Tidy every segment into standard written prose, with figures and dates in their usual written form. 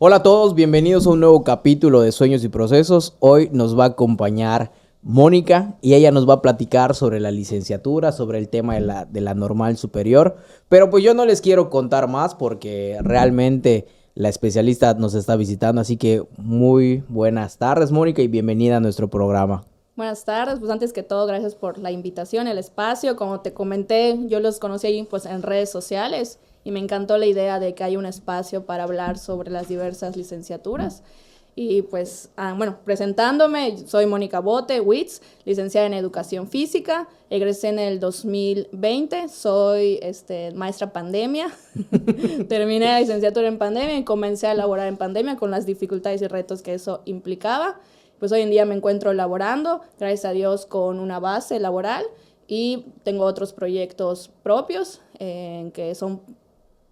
Hola a todos, bienvenidos a un nuevo capítulo de Sueños y Procesos. Hoy nos va a acompañar Mónica y ella nos va a platicar sobre la licenciatura, sobre el tema de la normal superior. Pero pues yo no les quiero contar más porque realmente la especialista nos está visitando. Así que muy buenas tardes, Mónica, y bienvenida a nuestro programa. Buenas tardes, pues antes que todo, gracias por la invitación, el espacio. Como te comenté, yo los conocí ahí pues en redes sociales y me encantó la idea de que hay un espacio para hablar sobre las diversas licenciaturas. Y pues, bueno, presentándome, soy Mónica Bote, WITS, licenciada en Educación Física, egresé en el 2020, soy maestra pandemia, terminé la licenciatura en pandemia y comencé a laborar en pandemia con las dificultades y retos que eso implicaba. Pues hoy en día me encuentro laborando, gracias a Dios, con una base laboral y tengo otros proyectos propios que son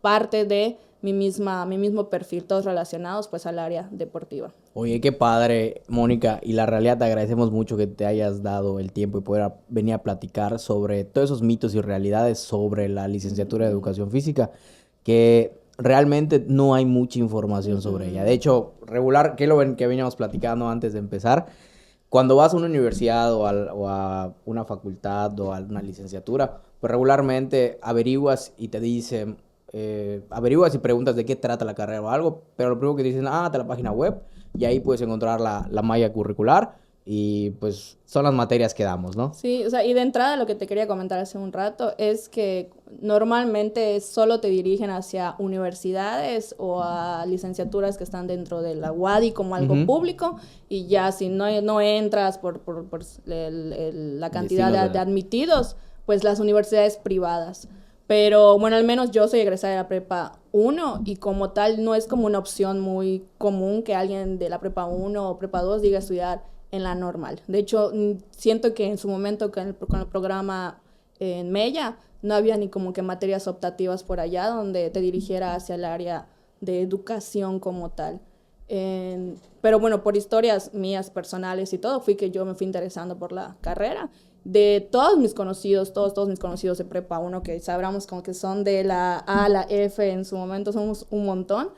parte de mi mismo perfil, todos relacionados pues al área deportiva. Oye, qué padre, Mónica, y la realidad te agradecemos mucho que te hayas dado el tiempo y poder venir a platicar sobre todos esos mitos y realidades sobre la licenciatura de Educación Física, que realmente no hay mucha información sobre ella. De hecho, regular, que lo ven que veníamos platicando antes de empezar, cuando vas a una universidad o a una facultad o a una licenciatura, pues regularmente averiguas y te dicen, averiguas y preguntas de qué trata la carrera o algo, pero lo primero que te dicen, de la página web, y ahí puedes encontrar la malla curricular y pues son las materias que damos, ¿no? Sí, o sea, y de entrada lo que te quería comentar hace un rato es que normalmente solo te dirigen hacia universidades o a licenciaturas que están dentro de la UADY como algo público, y ya si no entras por la cantidad de admitidos, pues las universidades privadas. Pero bueno, al menos yo soy egresada de la prepa 1 y como tal no es como una opción muy común que alguien de la prepa 1 o prepa 2 diga estudiar en la normal. De hecho, siento que en su momento con el programa en Mella no había ni como que materias optativas por allá donde te dirigiera hacia el área de educación como tal. Pero bueno, por historias mías personales y todo, fui que yo me fui interesando por la carrera. De todos mis conocidos, todos mis conocidos de prepa 1, que sabramos como que son de la A a la F en su momento, somos un montón.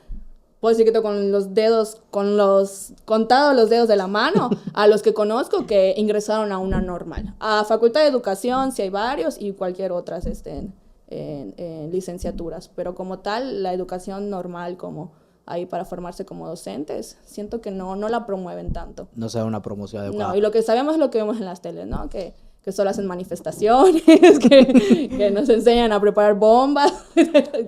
Puedo decir que con los dedos, contados los dedos de la mano, a los que conozco que ingresaron a una normal. A Facultad de Educación, sí hay varios, y cualquier otras en licenciaturas. Pero como tal, la educación normal, como ahí para formarse como docentes, siento que no la promueven tanto. No sea una promoción adecuada. No, y lo que sabemos es lo que vemos en las teles, ¿no? Que solo hacen manifestaciones, que nos enseñan a preparar bombas.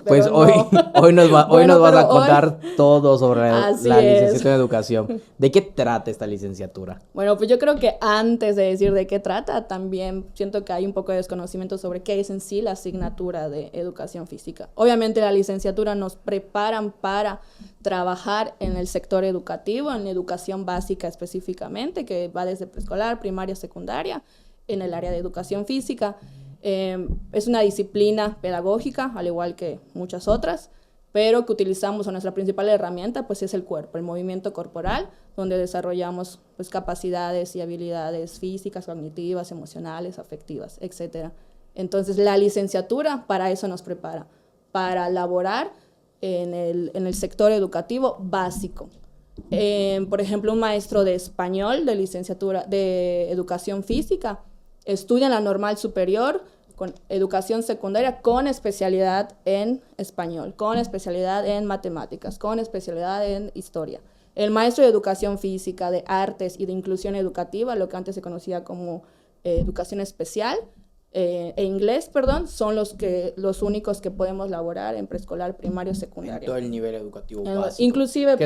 Pues no. hoy nos vas a contar hoy, todo sobre la licenciatura es. en educación. ¿De qué trata esta licenciatura? Bueno, pues yo creo que antes de decir de qué trata, también siento que hay un poco de desconocimiento sobre qué es en sí la asignatura de educación física. Obviamente la licenciatura nos preparan para trabajar en el sector educativo, en la educación básica específicamente, que va desde preescolar, primaria, secundaria, en el área de educación física. Es una disciplina pedagógica, al igual que muchas otras, pero que utilizamos, o nuestra principal herramienta pues es el cuerpo, el movimiento corporal, donde desarrollamos pues capacidades y habilidades físicas, cognitivas, emocionales, afectivas, etc. Entonces la licenciatura para eso nos prepara, para laborar en el sector educativo básico. Por ejemplo, un maestro de español de licenciatura de educación física estudia en la normal superior con educación secundaria con especialidad en español, con especialidad en matemáticas, con especialidad en historia. El maestro de educación física, de artes y de inclusión educativa, lo que antes se conocía como educación especial, e inglés, perdón, son los únicos que podemos laborar en preescolar, primario, secundario. En todo el nivel educativo básico. Inclusive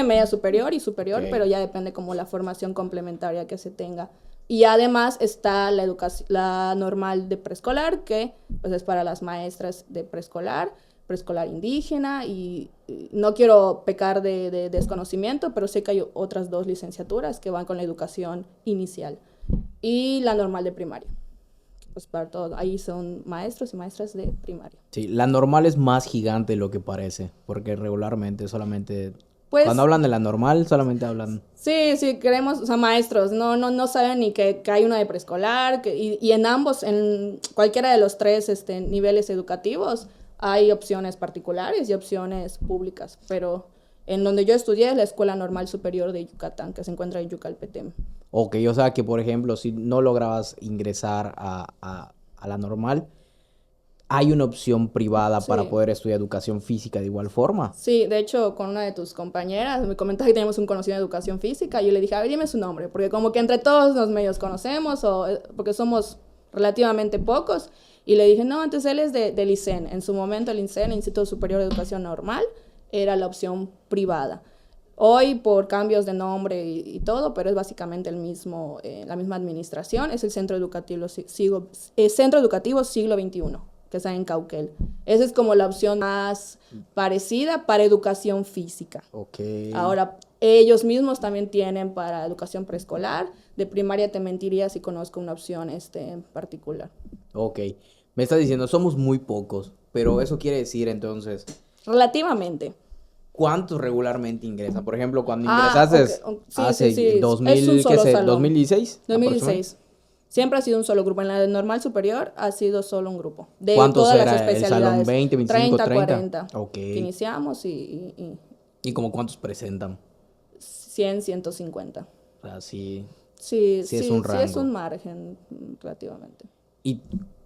media superior y superior, okay, pero ya depende como la formación complementaria que se tenga. Y además está la normal de preescolar, que pues es para las maestras de preescolar indígena, y no quiero pecar de desconocimiento, pero sé que hay otras dos licenciaturas que van con la educación inicial. Y la normal de primaria. Pues para todo, ahí son maestros y maestras de primaria. Sí, la normal es más gigante de lo que parece, porque regularmente solamente... Pues, cuando hablan de la normal, solamente hablan... Sí, queremos, o sea, maestros, no saben ni que hay una de preescolar, y en ambos, en cualquiera de los tres niveles educativos, hay opciones particulares y opciones públicas, pero en donde yo estudié es la Escuela Normal Superior de Yucatán, que se encuentra en Yucalpetén. Ok, o sea que, por ejemplo, si no lograbas ingresar a la normal, hay una opción privada para Sí. poder estudiar educación física de igual forma. Sí, de hecho, con una de tus compañeras me comentaste que teníamos un conocido de educación física y yo le dije, a ver, dime su nombre, porque como que entre todos los medios conocemos, o porque somos relativamente pocos, y le dije, no, antes él es del ICEN. En su momento el ICEN, el Instituto Superior de Educación Normal, era la opción privada. Hoy, por cambios de nombre todo, pero es básicamente el mismo, la misma administración, es el Centro Educativo Siglo XXI, que está en Cauquel. Esa es como la opción más parecida para educación física. Ok. Ahora, ellos mismos también tienen para educación preescolar. De primaria te mentiría si conozco una opción en particular. Ok. Me estás diciendo, somos muy pocos, pero eso quiere decir entonces, Relativamente. ¿cuántos regularmente ingresan? Por ejemplo, cuando Ah, ingresaste ok. Sí, hace sí, sí. 2000, Es un ¿qué solo sé? salón. 2016 aproximadamente. 2016. Siempre ha sido un solo grupo. En la normal superior ha sido solo un grupo. De ¿Cuántos todas las era el salón? especialidades. 20, 25, 30. 40. Ok. Que iniciamos y ¿Y como cuántos presentan? 100, 150. O sea, sí, Sí, sí es sí, un sí es rango. un margen relativamente. Y,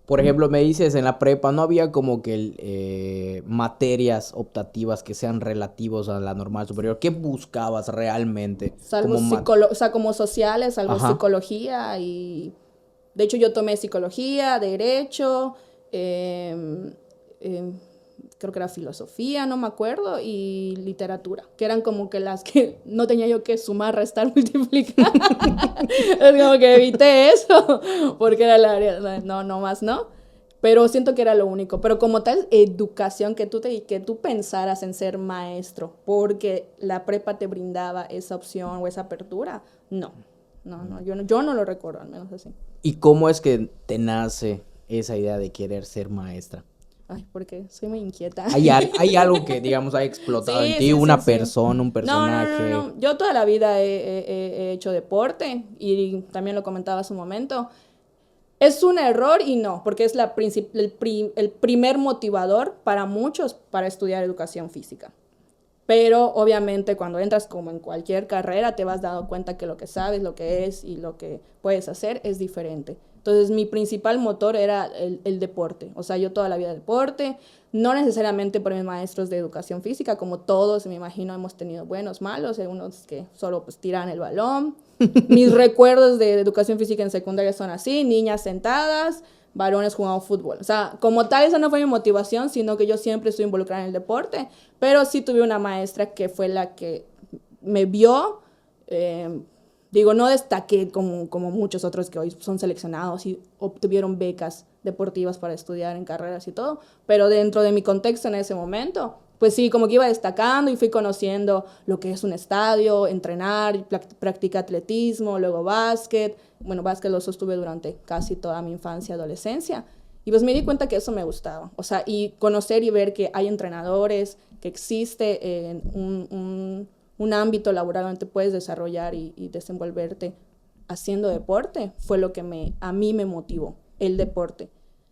por ejemplo, me dices, en la prepa no había como que materias optativas que sean relativos a la normal superior. ¿Qué buscabas realmente? Salvo o sea, como sociales, salvo Ajá. psicología y... De hecho, yo tomé psicología, derecho, em, em, creo que era filosofía, no me acuerdo, y literatura, que eran como que las que no tenía yo que sumar, restar, multiplicar. Es como que evité eso, porque era la área, no más, no. Pero siento que era lo único. Pero como tal, educación, que tú pensaras en ser maestro, porque la prepa te brindaba esa opción o esa apertura, no. No, yo no lo recuerdo, al menos así. ¿Y cómo es que te nace esa idea de querer ser maestra? Ay, porque soy muy inquieta. ¿Hay algo que, digamos, ha explotado en Sí, ti? sí, sí, ¿Una sí. persona, un personaje? No. Yo toda la vida he hecho deporte y también lo comentaba hace un momento. Es un error y no, porque es el primer motivador para muchos para estudiar educación física. Pero obviamente cuando entras como en cualquier carrera te vas dando cuenta que lo que sabes, lo que es y lo que puedes hacer es diferente. Entonces mi principal motor era el deporte. O sea, yo toda la vida deporte, no necesariamente por mis maestros de educación física, como todos me imagino hemos tenido buenos, malos, algunos que solo pues tiran el balón. Mis recuerdos de educación física en secundaria son así, niñas sentadas, varones jugando fútbol. O sea, como tal, esa no fue mi motivación, sino que yo siempre estoy involucrada en el deporte, pero sí tuve una maestra que fue la que me vio, digo, no destaqué como muchos otros que hoy son seleccionados y obtuvieron becas deportivas para estudiar en carreras y todo, pero dentro de mi contexto en ese momento, pues sí, como que iba destacando y fui conociendo lo que es un estadio, entrenar, practicar atletismo, luego básquet. Bueno, básquet lo sostuve durante casi toda mi infancia y adolescencia. Y pues me di cuenta que eso me gustaba. O sea, y conocer y ver que hay entrenadores, que existe un ámbito laboral donde te puedes desarrollar y desenvolverte haciendo deporte, fue lo que a mí me motivó, el deporte.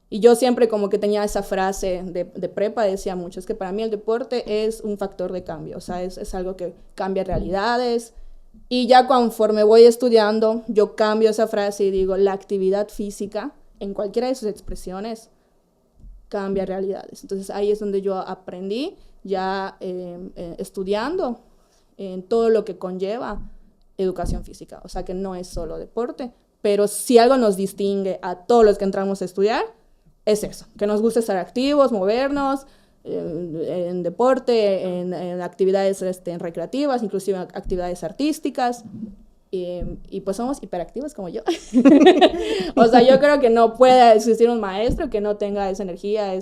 Y yo siempre como que tenía esa frase de prepa, decía mucho, es que para mí el deporte es un factor de cambio, o sea, es algo que cambia realidades. Y ya conforme voy estudiando, yo cambio esa frase y digo, la actividad física, en cualquiera de sus expresiones, cambia realidades. Entonces ahí es donde yo aprendí, ya estudiando, en todo lo que conlleva educación física. O sea, que no es solo deporte, pero si algo nos distingue a todos los que entramos a estudiar, es eso, que nos gusta estar activos, movernos, en deporte, en actividades recreativas, inclusive actividades artísticas, y pues somos hiperactivos como yo. O sea, yo creo que no puede existir un maestro que no tenga esa energía,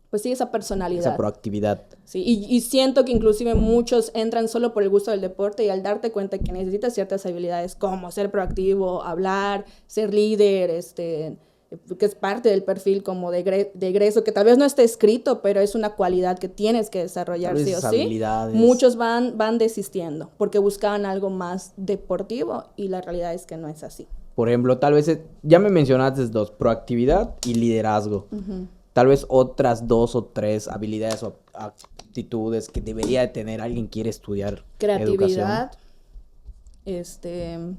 pues sí, esa personalidad. Esa proactividad. Sí, y siento que inclusive muchos entran solo por el gusto del deporte y al darte cuenta que necesitas ciertas habilidades como ser proactivo, hablar, ser líder, que es parte del perfil como de egreso, que tal vez no esté escrito, pero es una cualidad que tienes que desarrollar sí o sí. Habilidades. Muchos van desistiendo porque buscaban algo más deportivo y la realidad es que no es así. Por ejemplo, tal vez, ya me mencionaste dos, proactividad y liderazgo. tal vez otras 2 o 3 habilidades o actitudes que debería de tener alguien que quiere estudiar creatividad, educación.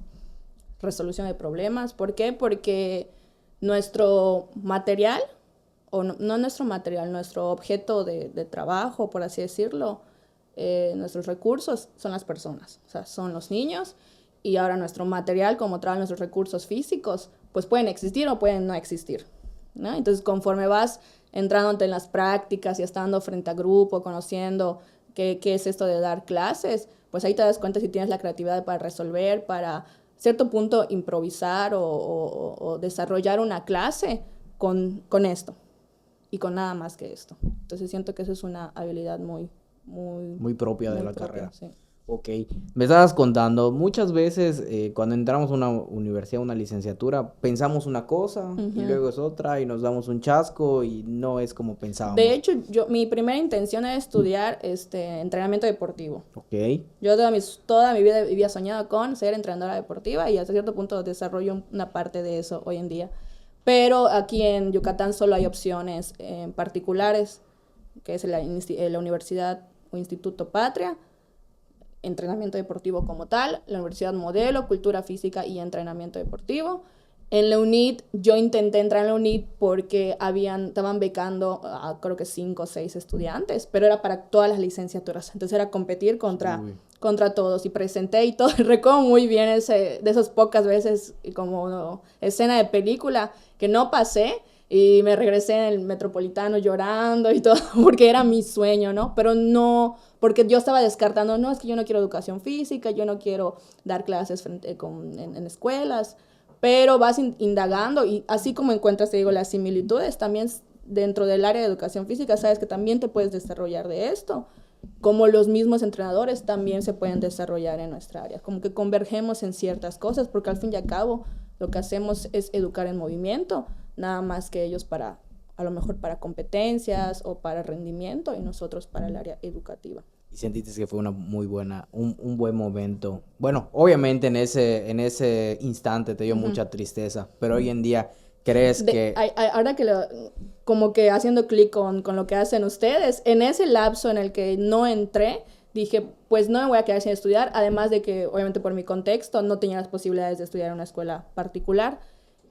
Resolución de problemas. ¿Por qué? Porque nuestro material, o no nuestro material, nuestro objeto de trabajo, por así decirlo, nuestros recursos son las personas, o sea, son los niños, y ahora nuestro material, como tal, nuestros recursos físicos, pues pueden existir o pueden no existir, ¿no? Entonces, conforme vas entrándote en las prácticas y estando frente a grupo, conociendo qué es esto de dar clases, pues ahí te das cuenta si tienes la creatividad para resolver, para cierto punto improvisar o desarrollar una clase con esto y con nada más que esto. Entonces siento que esa es una habilidad Muy propia de la carrera. Sí. Ok, me estabas contando, muchas veces cuando entramos a una universidad, una licenciatura, pensamos una cosa y luego es otra y nos damos un chasco y no es como pensábamos. De hecho, mi primera intención era estudiar entrenamiento deportivo. Ok. Yo toda mi vida había soñado con ser entrenadora deportiva y hasta cierto punto desarrollo una parte de eso hoy en día. Pero aquí en Yucatán solo hay opciones particulares, que es la Universidad o Instituto Patria, entrenamiento deportivo como tal, la Universidad Modelo, cultura física y entrenamiento deportivo. En la UNIT, yo intenté entrar en la UNIT porque estaban becando creo que 5 o 6 estudiantes, pero era para todas las licenciaturas, entonces era competir contra todos, y presenté y todo. Recuerdo muy bien de esas pocas veces como escena de película que no pasé, y me regresé en el Metropolitano llorando y todo, porque era mi sueño, ¿no? Pero no, porque yo estaba descartando, no, es que yo no quiero educación física, yo no quiero dar clases en escuelas, pero vas indagando y así como encuentras, te digo, las similitudes, también dentro del área de educación física, sabes que también te puedes desarrollar de esto, como los mismos entrenadores también se pueden desarrollar en nuestra área, como que convergemos en ciertas cosas, porque al fin y al cabo lo que hacemos es educar en movimiento, nada más que ellos a lo mejor para competencias o para rendimiento y nosotros para el área educativa. ¿Y sentiste que fue una muy buena, un buen momento? Bueno, obviamente en ese instante te dio mucha tristeza, pero hoy en día crees que... Ahora que como que haciendo clic con lo que hacen ustedes, en ese lapso en el que no entré, dije, pues no me voy a quedar sin estudiar, además de que obviamente por mi contexto no tenía las posibilidades de estudiar en una escuela particular,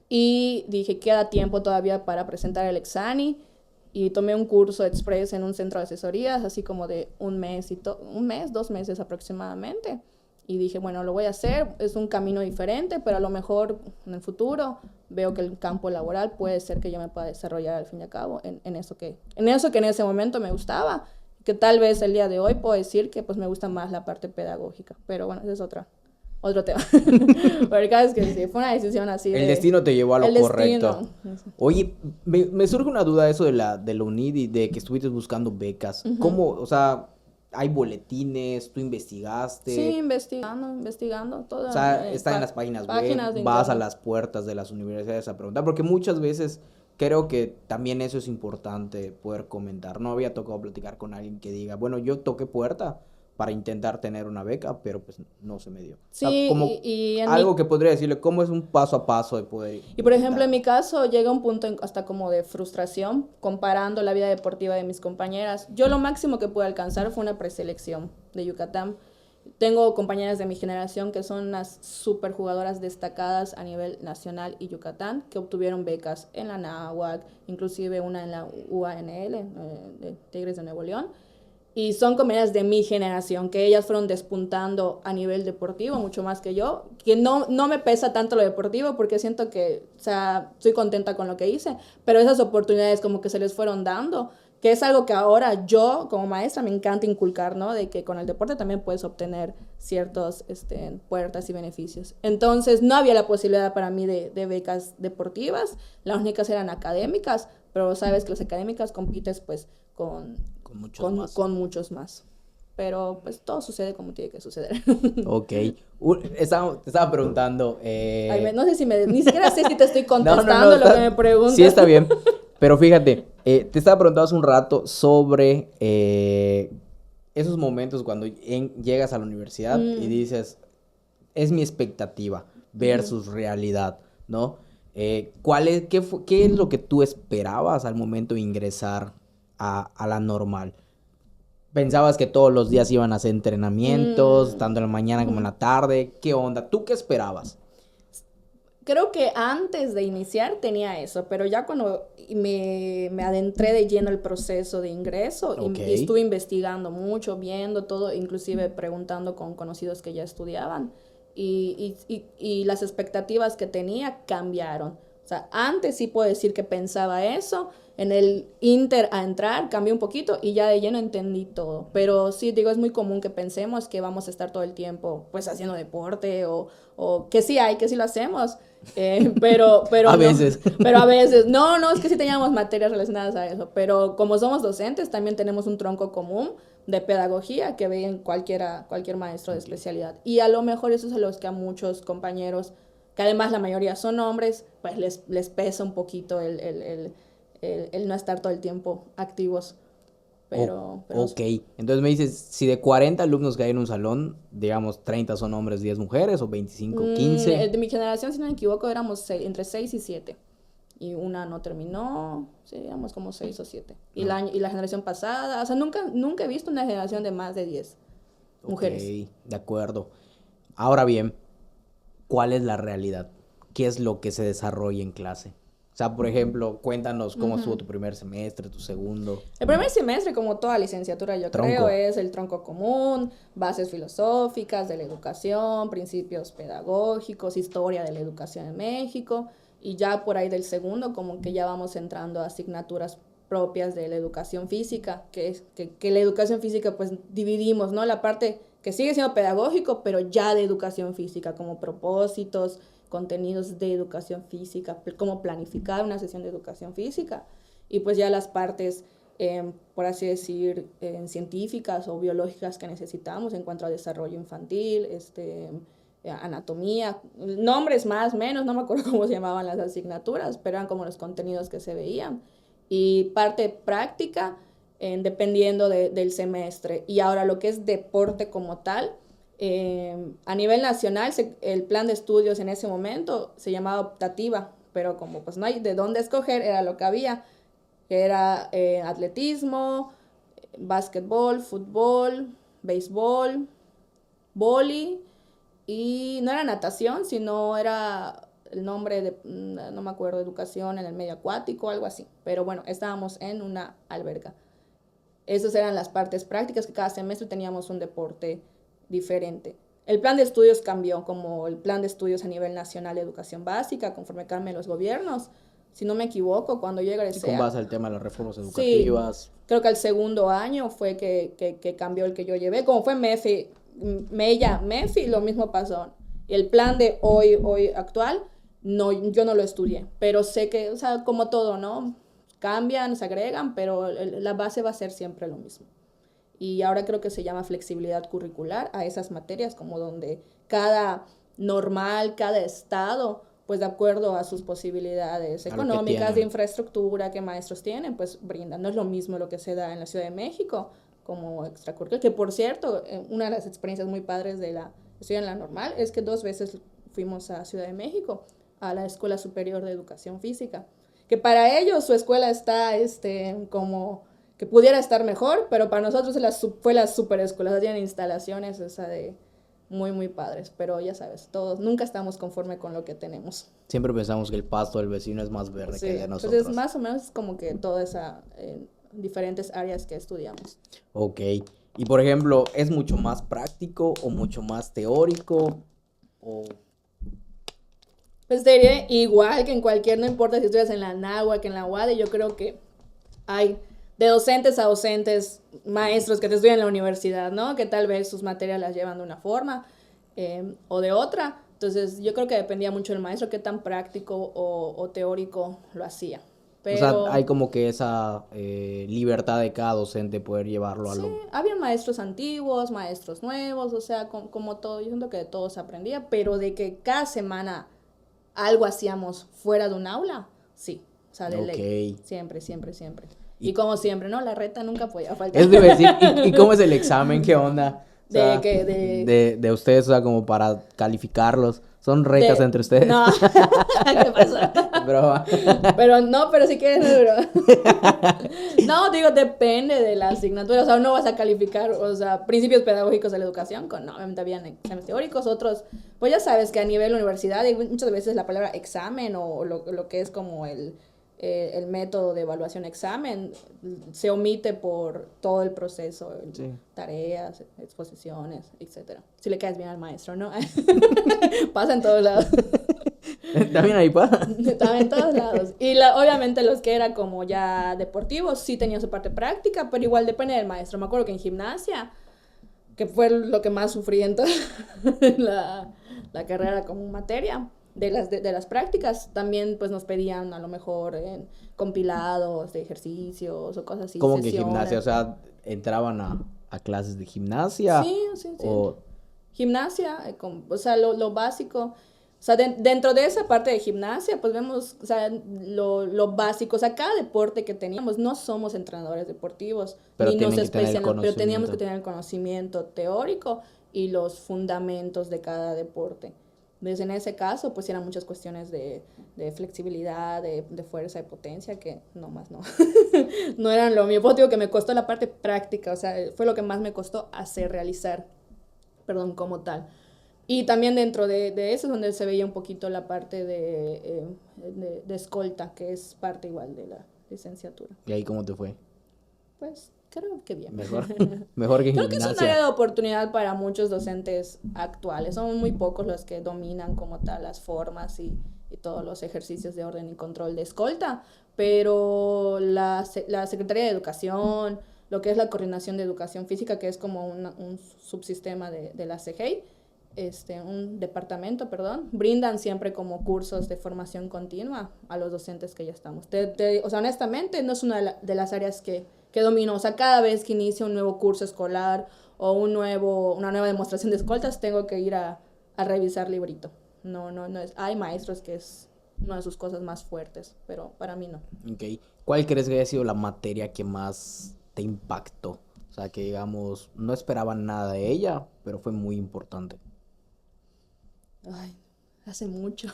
y dije, queda tiempo todavía para presentar el examen, y tomé un curso express en un centro de asesorías, así como de un mes, 2 meses aproximadamente. Y dije, bueno, lo voy a hacer, es un camino diferente, pero a lo mejor en el futuro veo que el campo laboral puede ser que yo me pueda desarrollar al fin y al cabo en eso que en ese momento me gustaba, que tal vez el día de hoy puedo decir que pues me gusta más la parte pedagógica, pero bueno, ese es otro tema. Pero el caso es que sí, fue una decisión así. El destino te llevó a lo correcto. Destino. Oye, me surge una duda eso de la UNID y de que estuviste buscando becas. ¿Cómo, o sea, hay boletines, tú investigaste? Sí, investigando todo. O sea, está en las páginas web, vas a las puertas de las universidades a preguntar, porque muchas veces creo que también eso es importante poder comentar. No había tocado platicar con alguien que diga, bueno, yo toqué puerta para intentar tener una beca, pero pues no se me dio. Sí, o sea, como algo que podría decirle, ¿cómo es un paso a paso de poder Y por ejemplo, en mi caso, llega un punto hasta como de frustración comparando la vida deportiva de mis compañeras. Yo lo máximo que pude alcanzar fue una preselección de Yucatán. Tengo compañeras de mi generación que son unas super jugadoras destacadas a nivel nacional y Yucatán, que obtuvieron becas en la NAHUAC, inclusive una en la UANL, de Tigres de Nuevo León. Y son compañeras de mi generación, que ellas fueron despuntando a nivel deportivo, mucho más que yo, que no me pesa tanto lo deportivo, porque siento que, o sea, estoy contenta con lo que hice, pero esas oportunidades como que se les fueron dando, que es algo que ahora yo, como maestra, me encanta inculcar, ¿no? De que con el deporte también puedes obtener ciertos puertas y beneficios. Entonces, no había la posibilidad para mí de becas deportivas, las únicas eran académicas, pero sabes que las académicas compites, pues, con muchos más. Pero pues todo sucede como tiene que suceder. Ok. Te estaba preguntando. Ay, no sé ni siquiera sé si te estoy contestando lo que me preguntas. Sí, está bien. Pero fíjate, te estaba preguntando hace un rato sobre esos momentos cuando llegas a la universidad y dices, es mi expectativa versus realidad, ¿no? ¿Qué es lo que tú esperabas al momento de ingresar a la normal? ¿Pensabas que todos los días iban a hacer entrenamientos, tanto en la mañana como en la tarde? ¿Qué onda? ¿Tú qué esperabas? Creo que antes de iniciar tenía eso, pero ya cuando me adentré de lleno el proceso de ingreso y estuve investigando mucho, viendo todo, inclusive preguntando con conocidos que ya estudiaban y las expectativas que tenía cambiaron. O sea, antes sí puedo decir que pensaba eso, en el inter a entrar cambié un poquito y ya de lleno entendí todo. Pero sí, digo, es muy común que pensemos que vamos a estar todo el tiempo pues haciendo deporte o que sí hay, que sí lo hacemos. Pero a no, veces. pero a veces, no, es que sí teníamos materias relacionadas a eso, pero como somos docentes también tenemos un tronco común de pedagogía que ve en cualquier maestro de especialidad. Y a lo mejor eso es a los que a muchos compañeros, que además la mayoría son hombres, pues les pesa un poquito el no estar todo el tiempo activos. Pero ok, entonces me dices, si de 40 alumnos que hay en un salón, digamos 30 son hombres, 10 mujeres o 25, 15. De mi generación, si no me equivoco, éramos entre 6 y 7. Y una no terminó, sí, digamos como 6 o 7. Y la generación pasada, o sea, nunca he visto una generación de más de 10 mujeres. Ok, de acuerdo. Ahora bien, ¿cuál es la realidad? ¿Qué es lo que se desarrolla en clase? O sea, por ejemplo, cuéntanos cómo estuvo tu primer semestre, tu segundo. El primer semestre, como toda licenciatura, yo creo, es el tronco común, bases filosóficas de la educación, principios pedagógicos, historia de la educación en México, y ya por ahí del segundo, como que ya vamos entrando a asignaturas propias de la educación física, que la educación física pues dividimos, ¿no? La parte que sigue siendo pedagógico, pero ya de educación física, como propósitos, contenidos de educación física, cómo planificar una sesión de educación física, y pues ya las partes, por así decir, científicas o biológicas que necesitamos en cuanto a desarrollo infantil, anatomía, nombres más, menos, no me acuerdo cómo se llamaban las asignaturas, pero eran como los contenidos que se veían, y parte práctica, dependiendo del semestre. Y ahora lo que es deporte como tal, a nivel nacional, el plan de estudios en ese momento se llamaba optativa, pero como pues no hay de dónde escoger, era lo que había, que era atletismo, básquetbol, fútbol, béisbol, vóley, y no era natación, sino era el nombre de, no me acuerdo, educación en el medio acuático, algo así. Pero bueno, estábamos en una alberga. Esas eran las partes prácticas, que cada semestre teníamos un deporte diferente. El plan de estudios cambió, como el plan de estudios a nivel nacional de educación básica, conforme cambian los gobiernos. Si no me equivoco, cuando yo egresé... Sí, con base al tema de las reformas educativas. Sí, creo que al segundo año fue que cambió el que yo llevé. Como fue MEFI, lo mismo pasó. Y el plan de hoy actual, no, yo no lo estudié. Pero sé que, o sea, como todo, ¿no? Cambian, se agregan, pero la base va a ser siempre lo mismo. Y ahora creo que se llama flexibilidad curricular a esas materias, como donde cada normal, cada estado, pues de acuerdo a sus posibilidades económicas, de infraestructura que maestros tienen, pues brindan. No es lo mismo lo que se da en la Ciudad de México como extracurricular, que por cierto, una de las experiencias muy padres de la estudia en la normal es que 2 veces fuimos a Ciudad de México, a la Escuela Superior de Educación Física, que para ellos su escuela está como que pudiera estar mejor, pero para nosotros fue la super escuela, tienen instalaciones muy, muy padres, pero ya sabes, todos nunca estamos conforme con lo que tenemos. Siempre pensamos que el pasto del vecino es más verde que el de nosotros. Entonces, más o menos es como que toda esa diferentes áreas que estudiamos. Ok, y por ejemplo, ¿es mucho más práctico o mucho más teórico? Pues diría igual que en cualquier, no importa si estudias en la NAHUAC, que en la UADE, yo creo que hay de docentes a docentes, maestros que te estudian en la universidad, ¿no? Que tal vez sus materias las llevan de una forma o de otra. Entonces, yo creo que dependía mucho del maestro qué tan práctico o teórico lo hacía. Pero, o sea, hay como que esa libertad de cada docente poder llevarlo a lo... Sí, había maestros antiguos, maestros nuevos, o sea, como todo, yo siento que de todo se aprendía, pero de que cada semana algo hacíamos fuera de un aula, sí, o sea, de ley. Siempre, siempre, siempre. Y como siempre, ¿no? La reta nunca podía faltar. Es decir, ¿y cómo es el examen? ¿Qué onda? O sea, de ustedes, o sea, como para calificarlos. ¿Son retas entre ustedes? No, ¿qué pasó? Broma. Pero si quieres, no, no, digo, depende de la asignatura. O sea, no vas a calificar, o sea, principios pedagógicos de la educación con, no, obviamente habían exámenes teóricos, otros, pues ya sabes que a nivel universidad, y muchas veces la palabra examen o lo que es como el método de evaluación examen se omite por todo el proceso, Sí. tareas, exposiciones, etcétera. Si le caes bien al maestro, ¿no? Pasa en todos lados. También ahí pasa. Estaba en todos lados. Y obviamente los que eran como ya deportivos sí tenían su parte práctica, pero igual depende del maestro. Me acuerdo que en gimnasia, que fue lo que más sufrí en toda la carrera como materia, de las prácticas, también pues nos pedían a lo mejor compilados de ejercicios o cosas así. ¿Cómo que gimnasia? O sea, ¿entraban a clases de gimnasia? Sí, sí, sí. O... Gimnasia, o sea, lo básico. O sea, dentro de esa parte de gimnasia, pues vemos, o sea, lo básico. O sea, cada deporte que teníamos, no somos entrenadores deportivos, Pero ni nos especializamos, pero teníamos que tener el conocimiento teórico y los fundamentos de cada deporte. Entonces, en ese caso, pues eran muchas cuestiones de flexibilidad, de fuerza, de potencia, que no más no. No eran lo mío. Pues digo que me costó la parte práctica, o sea, fue lo que más me costó realizar, como tal. Y también dentro de eso es donde se veía un poquito la parte de escolta, que es parte igual de la licenciatura. ¿Y ahí cómo te fue? Pues creo que bien. Mejor que Creo que es un área gimnasia. de oportunidad para muchos docentes actuales. Son muy pocos los que dominan como tal las formas y todos los ejercicios de orden y control de escolta, pero la Secretaría de Educación, lo que es la Coordinación de Educación Física, que es como un subsistema de la CGI, un departamento, perdón, brindan siempre como cursos de formación continua a los docentes que ya estamos. O sea, honestamente, no es una de las áreas que domino. O sea, cada vez que inicia un nuevo curso escolar o una nueva demostración de escoltas, tengo que ir a revisar librito. No es. Hay maestros que es una de sus cosas más fuertes, pero para mí no. Ok. ¿Cuál crees que haya sido la materia que más te impactó? O sea, que digamos, no esperaban nada de ella, pero fue muy importante. Ay, hace mucho.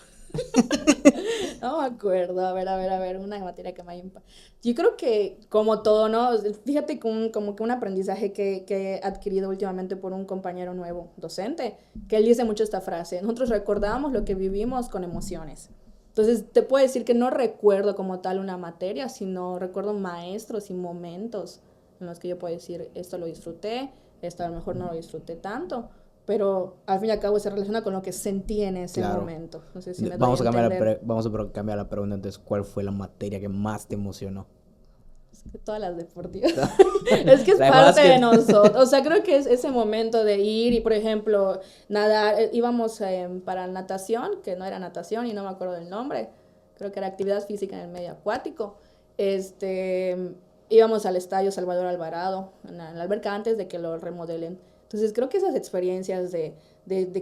No me acuerdo. A ver, una materia que me haya impactado. Yo creo que, como todo, ¿no? Fíjate como que un aprendizaje que he adquirido últimamente por un compañero nuevo docente, que él dice mucho esta frase: nosotros recordamos lo que vivimos con emociones. Entonces, te puedo decir que no recuerdo como tal una materia, sino recuerdo maestros y momentos en los que yo puedo decir, esto lo disfruté, esto a lo mejor no lo disfruté tanto, pero al fin y al cabo se relaciona con lo que sentí en ese momento. No sé si me vamos a cambiar la pregunta entonces. ¿Cuál fue la materia que más te emocionó? Es que todas las deportivas. Es que es parte de nosotros. O sea, creo que es ese momento de ir y, por ejemplo, nadar. Íbamos para natación, que no era natación y no me acuerdo del nombre. Creo que era actividad física en el medio acuático. Íbamos al estadio Salvador Alvarado, en la alberca, antes de que lo remodelen. Entonces creo que esas experiencias de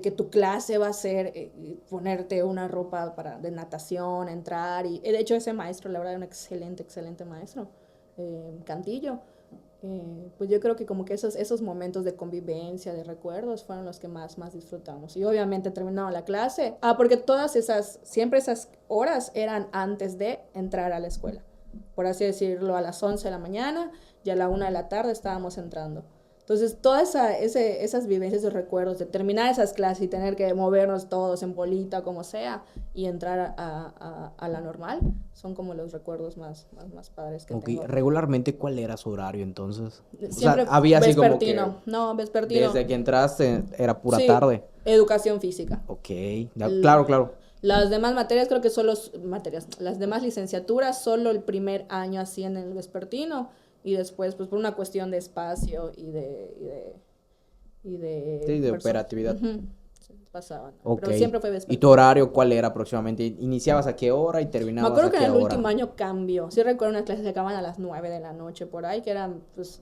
que tu clase va a ser ponerte una ropa de natación, entrar, y de hecho ese maestro, la verdad, era un excelente maestro, Cantillo, pues yo creo que como que esos momentos de convivencia, de recuerdos, fueron los que más disfrutamos. Y obviamente terminaba la clase, porque siempre esas horas eran antes de entrar a la escuela, por así decirlo. A las 11 de la mañana y a la 1 de la tarde estábamos entrando. Entonces, todas esas vivencias, esos recuerdos de terminar esas clases y tener que movernos todos en bolita, como sea, y entrar a la normal, son como los recuerdos más padres que tengo. Regularmente, ¿cuál era su horario entonces? Siempre, o sea, había así vespertino. Como que... No, vespertino. Desde que entraste era pura sí, tarde. Educación física. Ok, claro. Las demás materias, creo que solo las demás licenciaturas, solo el primer año así en el vespertino. Y después, pues por una cuestión de espacio y de operatividad. Pasaban. Okay. Pero siempre fue vespertino. ¿Y tu horario cuál era aproximadamente? ¿Iniciabas a qué hora y terminabas a qué hora? Me acuerdo que en el último año cambió. Sí recuerdo unas clases que acababan a las 9 de la noche por ahí, que eran, pues,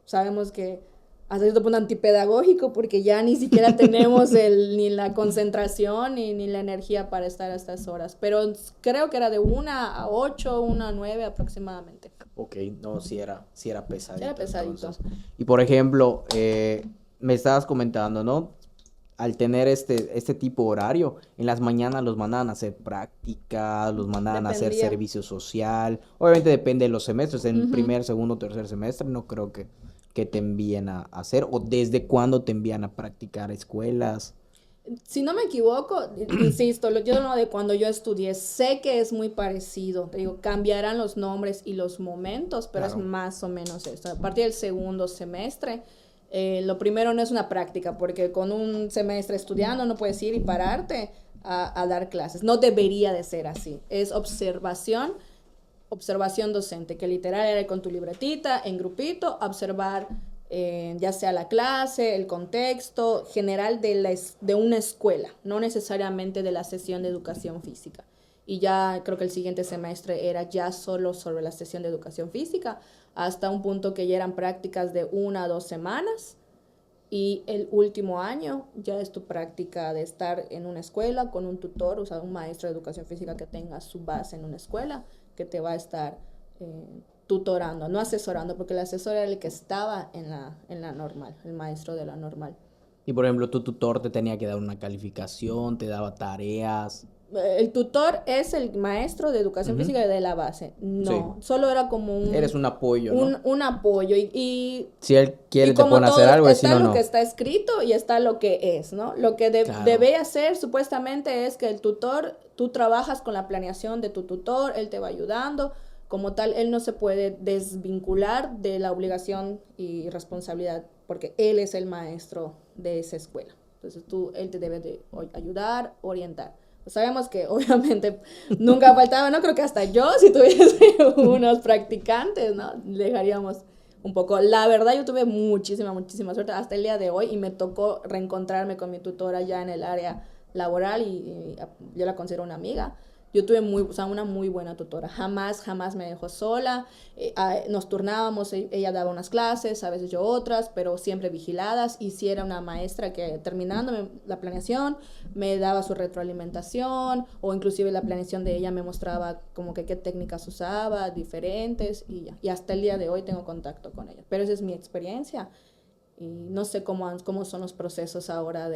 sabemos que hasta cierto punto antipedagógico, porque ya ni siquiera tenemos ni la concentración ni la energía para estar a estas horas. Pero creo que era de 1 a 8, 1 a 9 aproximadamente. Ok, no, sí era pesadito. Era pesadito. Entonces. Y por ejemplo, me estabas comentando, ¿no? Al tener este tipo de horario, en las mañanas los mandaban a hacer prácticas, los mandaban a hacer Dependía. servicio social. Obviamente depende de los semestres, en Ujú. primer, segundo, tercer semestre, no creo que te envíen a hacer, o desde cuándo te envían a practicar escuelas. Si no me equivoco, insisto, yo lo de cuando yo estudié, sé que es muy parecido. Te digo, cambiarán los nombres y los momentos, pero es Claro. más o menos esto. A partir del segundo semestre, lo primero no es una práctica, porque con un semestre estudiando no puedes ir y pararte a dar clases. No debería de ser así. Es observación docente, que literal era con tu libretita, en grupito, observar ya sea la clase, el contexto general de una escuela, no necesariamente de la sesión de educación física. Y ya creo que el siguiente semestre era ya solo sobre la sesión de educación física, hasta un punto que ya eran prácticas de 1 a 2 semanas. Y el último año ya es tu práctica de estar en una escuela con un tutor, o sea, un maestro de educación física que tenga su base en una escuela, que te va a estar tutorando, no asesorando, porque el asesor era el que estaba en la normal, el maestro de la normal. Y por ejemplo, tu tutor te tenía que dar una calificación, te daba tareas. El tutor es el maestro de educación Ujú. física de la base. Sí, No, solo era como eres un apoyo, ¿no? un apoyo. Y Si él quiere Y te como pone a hacer todo, algo, y si está no, lo que no. está escrito y está lo que es, ¿no? Lo que Claro. debe hacer supuestamente es que el tutor, tú trabajas con la planeación de tu tutor, él te va ayudando, como tal, él no se puede desvincular de la obligación y responsabilidad, porque él es el maestro de esa escuela. Entonces él te debe de ayudar, orientar. Pues sabemos que obviamente nunca faltaba, no creo que hasta yo, si tuviese unos practicantes, ¿no? Dejaríamos un poco. La verdad, yo tuve muchísima suerte hasta el día de hoy y me tocó reencontrarme con mi tutora ya en el área laboral y yo la considero una amiga. Yo tuve una muy buena tutora. Jamás me dejó sola. Nos turnábamos, ella daba unas clases, a veces yo otras, pero siempre vigiladas. Y sí era una maestra que terminando la planeación me daba su retroalimentación o inclusive la planeación de ella me mostraba como que qué técnicas usaba, diferentes y ya. Y hasta el día de hoy tengo contacto con ella. Pero esa es mi experiencia y no sé cómo son los procesos ahora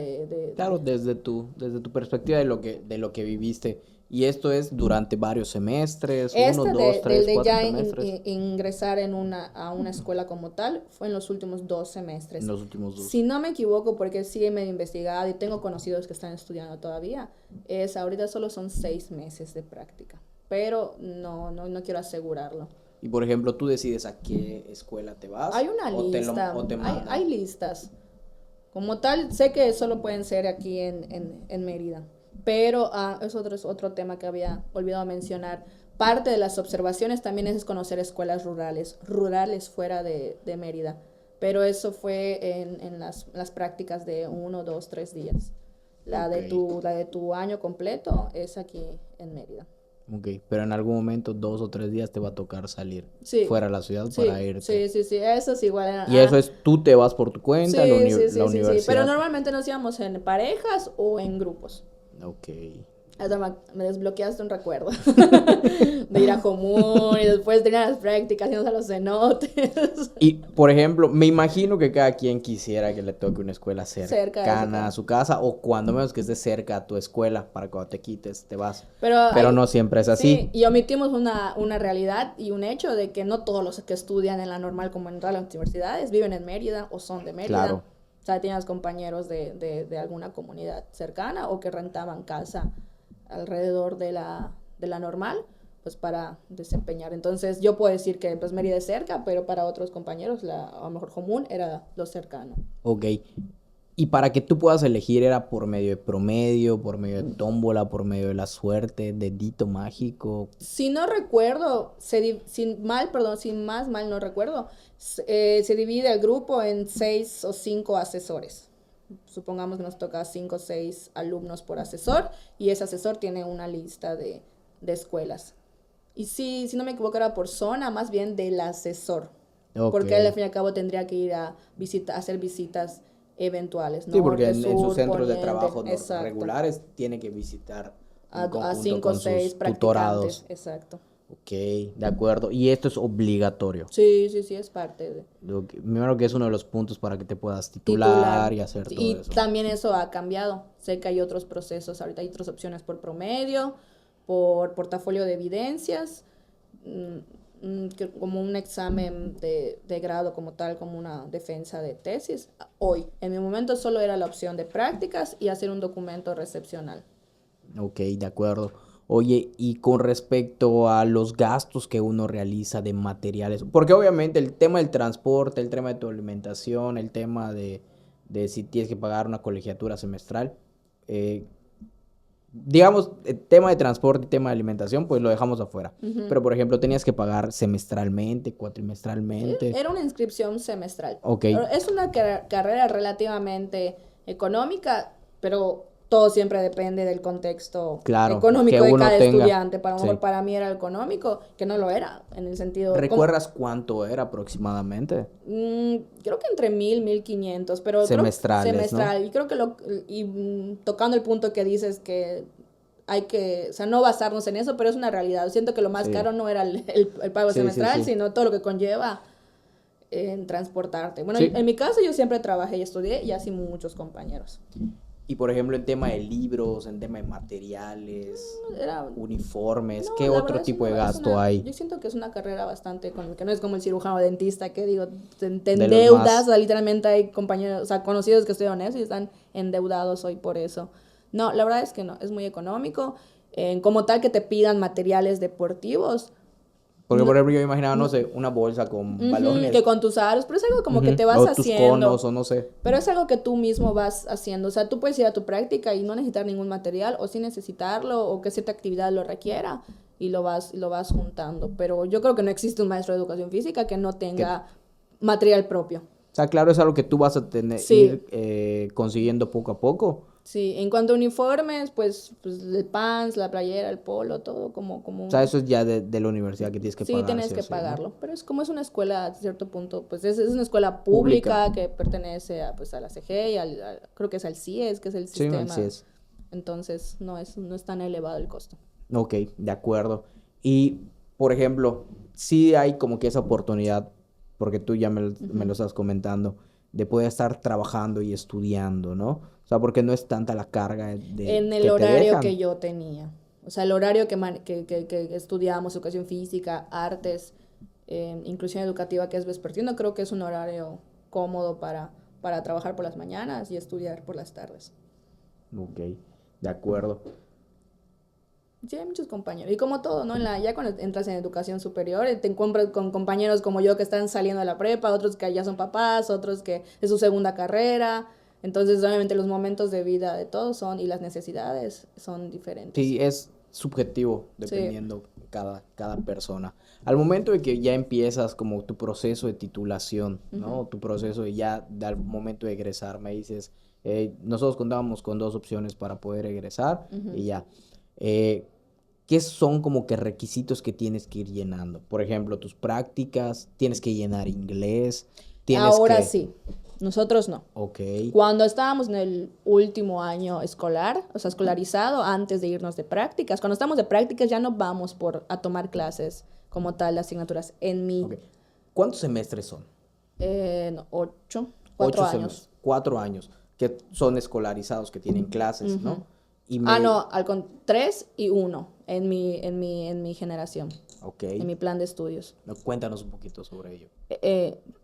Claro, desde tu perspectiva de lo que viviste. Y esto es durante varios semestres, uno, dos, Del tres, de cuatro ya semestres, ingresar a una escuela como tal fue en los últimos dos en semestres. los últimos dos. Si no me equivoco, porque sí me he investigado y tengo conocidos que están estudiando todavía, ahorita solo son 6 meses de práctica, pero no quiero asegurarlo. Y por ejemplo, tú decides a qué escuela te vas Hay una o lista, te mandan. hay listas. Como tal, sé que solo pueden ser aquí en Mérida, pero es otro tema que había olvidado mencionar. Parte de las observaciones también es conocer escuelas rurales fuera de Mérida, pero eso fue en las prácticas de 1, 2, 3 días. Ok, La de tu año completo es aquí en Mérida. ok. Pero en algún momento, 2 o 3 días, te va a tocar salir Sí, fuera de la ciudad para irte. sí, eso es igual. Y eso es, tú te vas por tu cuenta, la Sí, pero universidad. normalmente nos íbamos en parejas o en grupos. Ok. Hasta me desbloqueaste un recuerdo de ir a Común y después de ir a las prácticas, irnos a los cenotes. Y, por ejemplo, me imagino que cada quien quisiera que le toque una escuela Cerca de su cercana a casa. su casa o cuando menos que esté cerca a tu escuela para cuando te quites, te vas. Pero Pero no siempre es así. sí, y omitimos una realidad y un hecho de que no todos los que estudian en la normal como en todas las universidades viven en Mérida o son de Mérida. Claro. O sea, tenías compañeros de alguna comunidad cercana o que rentaban casa alrededor de la normal, pues para desempeñar. Entonces yo puedo decir que pues Mérida es cerca, pero para otros compañeros a lo mejor común era lo cercano. Ok. Y para que tú puedas elegir era por medio de promedio, por medio de tómbola, por medio de la suerte, dedito mágico. Si no recuerdo, sin más mal no recuerdo, se divide el grupo en 6 o 5 asesores. Supongamos que nos toca 5 o 6 alumnos por asesor y ese asesor tiene una lista de escuelas. Y si no me equivoco era por zona, más bien del asesor. Ok. Porque él al fin y al cabo tendría que ir a hacer visitas eventuales, Sí, porque norte, en sus sur, centros de poniente, trabajo exacto. regulares tiene que visitar en A conjunto 5 o con 6 sus practicantes, tutorados. exacto. Ok, de acuerdo. Y esto es obligatorio. Sí, sí, sí, es parte de Primero que es uno de los puntos para que te puedas titular. titular y hacer todo Y eso. también eso ha cambiado. Sé que hay otros procesos, ahorita hay otras opciones por promedio, por portafolio de evidencias, como un examen de grado como tal, como una defensa de tesis. Hoy, en mi momento solo era la opción de prácticas y hacer un documento recepcional. Ok, de acuerdo. Oye, y con respecto a los gastos que uno realiza de materiales, porque obviamente el tema del transporte, el tema de tu alimentación, el tema de si tienes que pagar una colegiatura semestral, eh, digamos, el tema de transporte y tema de alimentación, pues lo dejamos afuera. Ujú. Pero, por ejemplo, tenías que pagar semestralmente, cuatrimestralmente. Era una inscripción semestral. Ok, Es una carrera relativamente económica, pero todo siempre depende del contexto claro, que económico de uno cada tenga. estudiante. Para lo mejor Sí. para mí era económico, que no lo era, en el sentido, como, ¿Recuerdas cuánto era aproximadamente? creo que entre 1.000, 1.500, pero creo Semestrales, ¿no? semestral. Y creo que tocando el punto que dices que hay que, o sea, no basarnos en eso, pero es una realidad. Siento que lo más Sí, caro no era el pago sí, sí, semestral, sí. sino todo lo que conlleva en transportarte. Bueno, Sí. en mi caso yo siempre trabajé y estudié y así muchos compañeros. Y por ejemplo, en tema de libros, en tema de materiales, Era, uniformes, no, ¿qué la otro verdad tipo de gasto hay yo siento que es una carrera bastante económica, no es como el cirujano o dentista que digo, te de los endeudas, o más... sea, literalmente hay compañeros, o sea, conocidos que estudian eso y están endeudados hoy por eso. No, la verdad es que no, es muy económico. Como tal que te pidan materiales deportivos, Porque no, por ejemplo yo imaginaba, no no, sé, una bolsa con ujú, balones, que con tus aros, pero es algo como que ujú, te vas o tus conos, haciendo. o no sé. Pero es algo que tú mismo vas haciendo. O sea, tú puedes ir a tu práctica y no necesitar ningún material, o sí necesitarlo, o que cierta actividad lo requiera, y lo vas juntando. Pero yo creo que no existe un maestro de educación física que no Que, tenga material propio. o sea, claro, es algo que tú vas a tener, Sí, ir consiguiendo poco a poco. sí. En cuanto a uniformes, pues el pants, la playera, el polo, todo O sea, eso es ya de la universidad que tienes que Sí, pagar, tienes sí o que sí, ¿no? pagarlo, pero es como es una escuela a cierto punto, pues es una escuela Pública. pública que pertenece a, pues, a la CG y creo que es al CIES, que es el Sí, así sistema. es. Entonces no es tan elevado el costo. Ok, de acuerdo. Y, por ejemplo, sí hay como que esa oportunidad, porque tú ya me lo Ujú. estás comentando, de poder estar trabajando y estudiando, ¿no? O sea, porque no es tanta la carga En el que te horario que dejan. yo tenía, o sea, el horario que estudiamos, educación física, artes, inclusión educativa, que es vespertino, creo que es un horario cómodo para trabajar por las mañanas y estudiar por las tardes. Ok, de acuerdo. Sí, hay muchos compañeros. Y como todo, ¿no? Ya cuando entras en educación superior, te encuentras con compañeros como yo que están saliendo de la prepa, otros que ya son papás, otros que es su segunda carrera. Entonces, obviamente, los momentos de vida de todos son, y las necesidades son diferentes. Sí, es subjetivo Sí. dependiendo cada persona. Al momento de que ya empiezas como tu proceso de titulación, Ujú, ¿no? Tu proceso de ya, al momento de egresar, me dices, nosotros contábamos con dos opciones para poder egresar ujú. y ya. Eh, ¿Qué son como que requisitos que tienes que ir llenando? Por ejemplo, tus prácticas, tienes que llenar inglés, tienes Ahora que... sí, nosotros no. Ok, Cuando estábamos en el último año escolar, o sea, escolarizado, antes de irnos de prácticas, cuando estamos de prácticas ya no vamos a tomar clases como tal, asignaturas. En mi ok. ¿Cuántos semestres son? no, 4 años. 4 años, que son escolarizados, que tienen clases, Ujú. ¿no? Y Ah, me, no, 3 y 1 en mi generación, ok, en mi plan de estudios. no, cuéntanos un poquito sobre ello.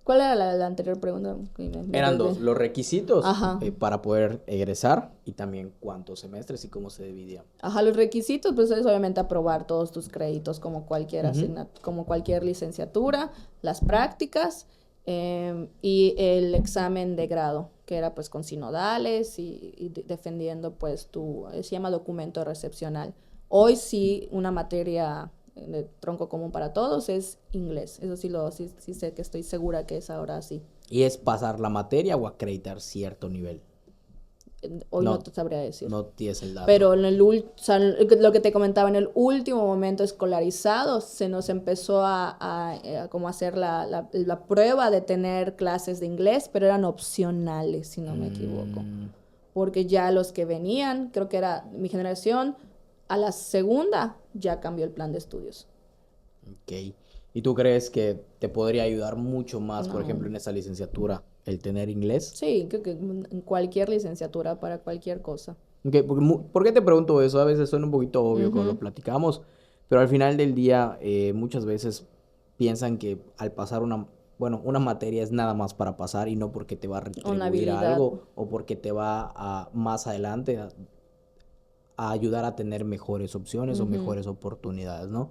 ¿Cuál era la anterior pregunta? Que me Eran dos, perdí. los requisitos Ajá. para poder egresar y también cuántos semestres y cómo se dividían. Ajá, los requisitos, pues es obviamente aprobar todos tus créditos como cualquier Ujú. como cualquier licenciatura, las prácticas, y el examen de grado, que era pues con sinodales y defendiendo pues se llama documento recepcional. Hoy sí, una materia de tronco común para todos es inglés. Eso sí sé que estoy segura que es ahora sí. Y es pasar la materia o acreditar cierto nivel. Hoy no No, te sabría decir. no tienes el dato. Pero o sea, lo que te comentaba, en el último momento escolarizado se nos empezó como hacer la prueba de tener clases de inglés, pero eran opcionales, si no me equivoco. Mm, Porque ya los que venían, creo que era mi generación, a la segunda ya cambió el plan de estudios. Ok. ¿Y tú crees que te podría ayudar mucho más, por ejemplo, No. en esa licenciatura, el tener inglés? Sí, creo que en cualquier licenciatura, para cualquier cosa. Ok, ¿por qué te pregunto eso? A veces suena un poquito obvio cuando lo Ujú. platicamos, pero al final del día muchas veces piensan que al pasar una materia es nada más para pasar y no porque te va a Una retribuir a habilidad. algo o porque te va a más adelante a ayudar a tener mejores opciones o Ujú. mejores oportunidades, ¿no?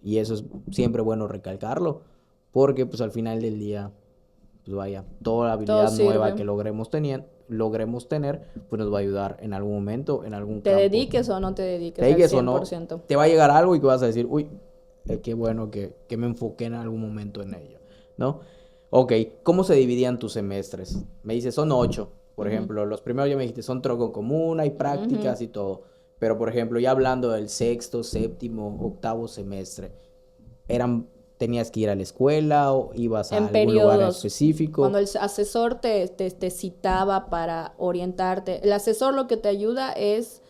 Y eso es siempre bueno recalcarlo, porque pues al final del día, pues vaya, toda la Todo habilidad nueva que sirve. logremos tener, pues nos va a ayudar en algún momento, en algún Te campo. dediques o no te Te dediques al digas o cien por no, ciento. te va a llegar algo y que vas a decir, uy, qué bueno que me enfoqué en algún momento en ello, ¿no? Ok, ¿cómo se dividían tus semestres? Me dices, son 8, por Ujú. ejemplo, los primeros ya me dijiste, son tronco común, hay Ujú. prácticas y todo, pero por ejemplo, ya hablando del sexto, séptimo, octavo semestre, eran, ¿tenías que ir a la escuela o ibas a En algún lugar periodos, cuando específico? el asesor te citaba para orientarte, el asesor lo que te ayuda es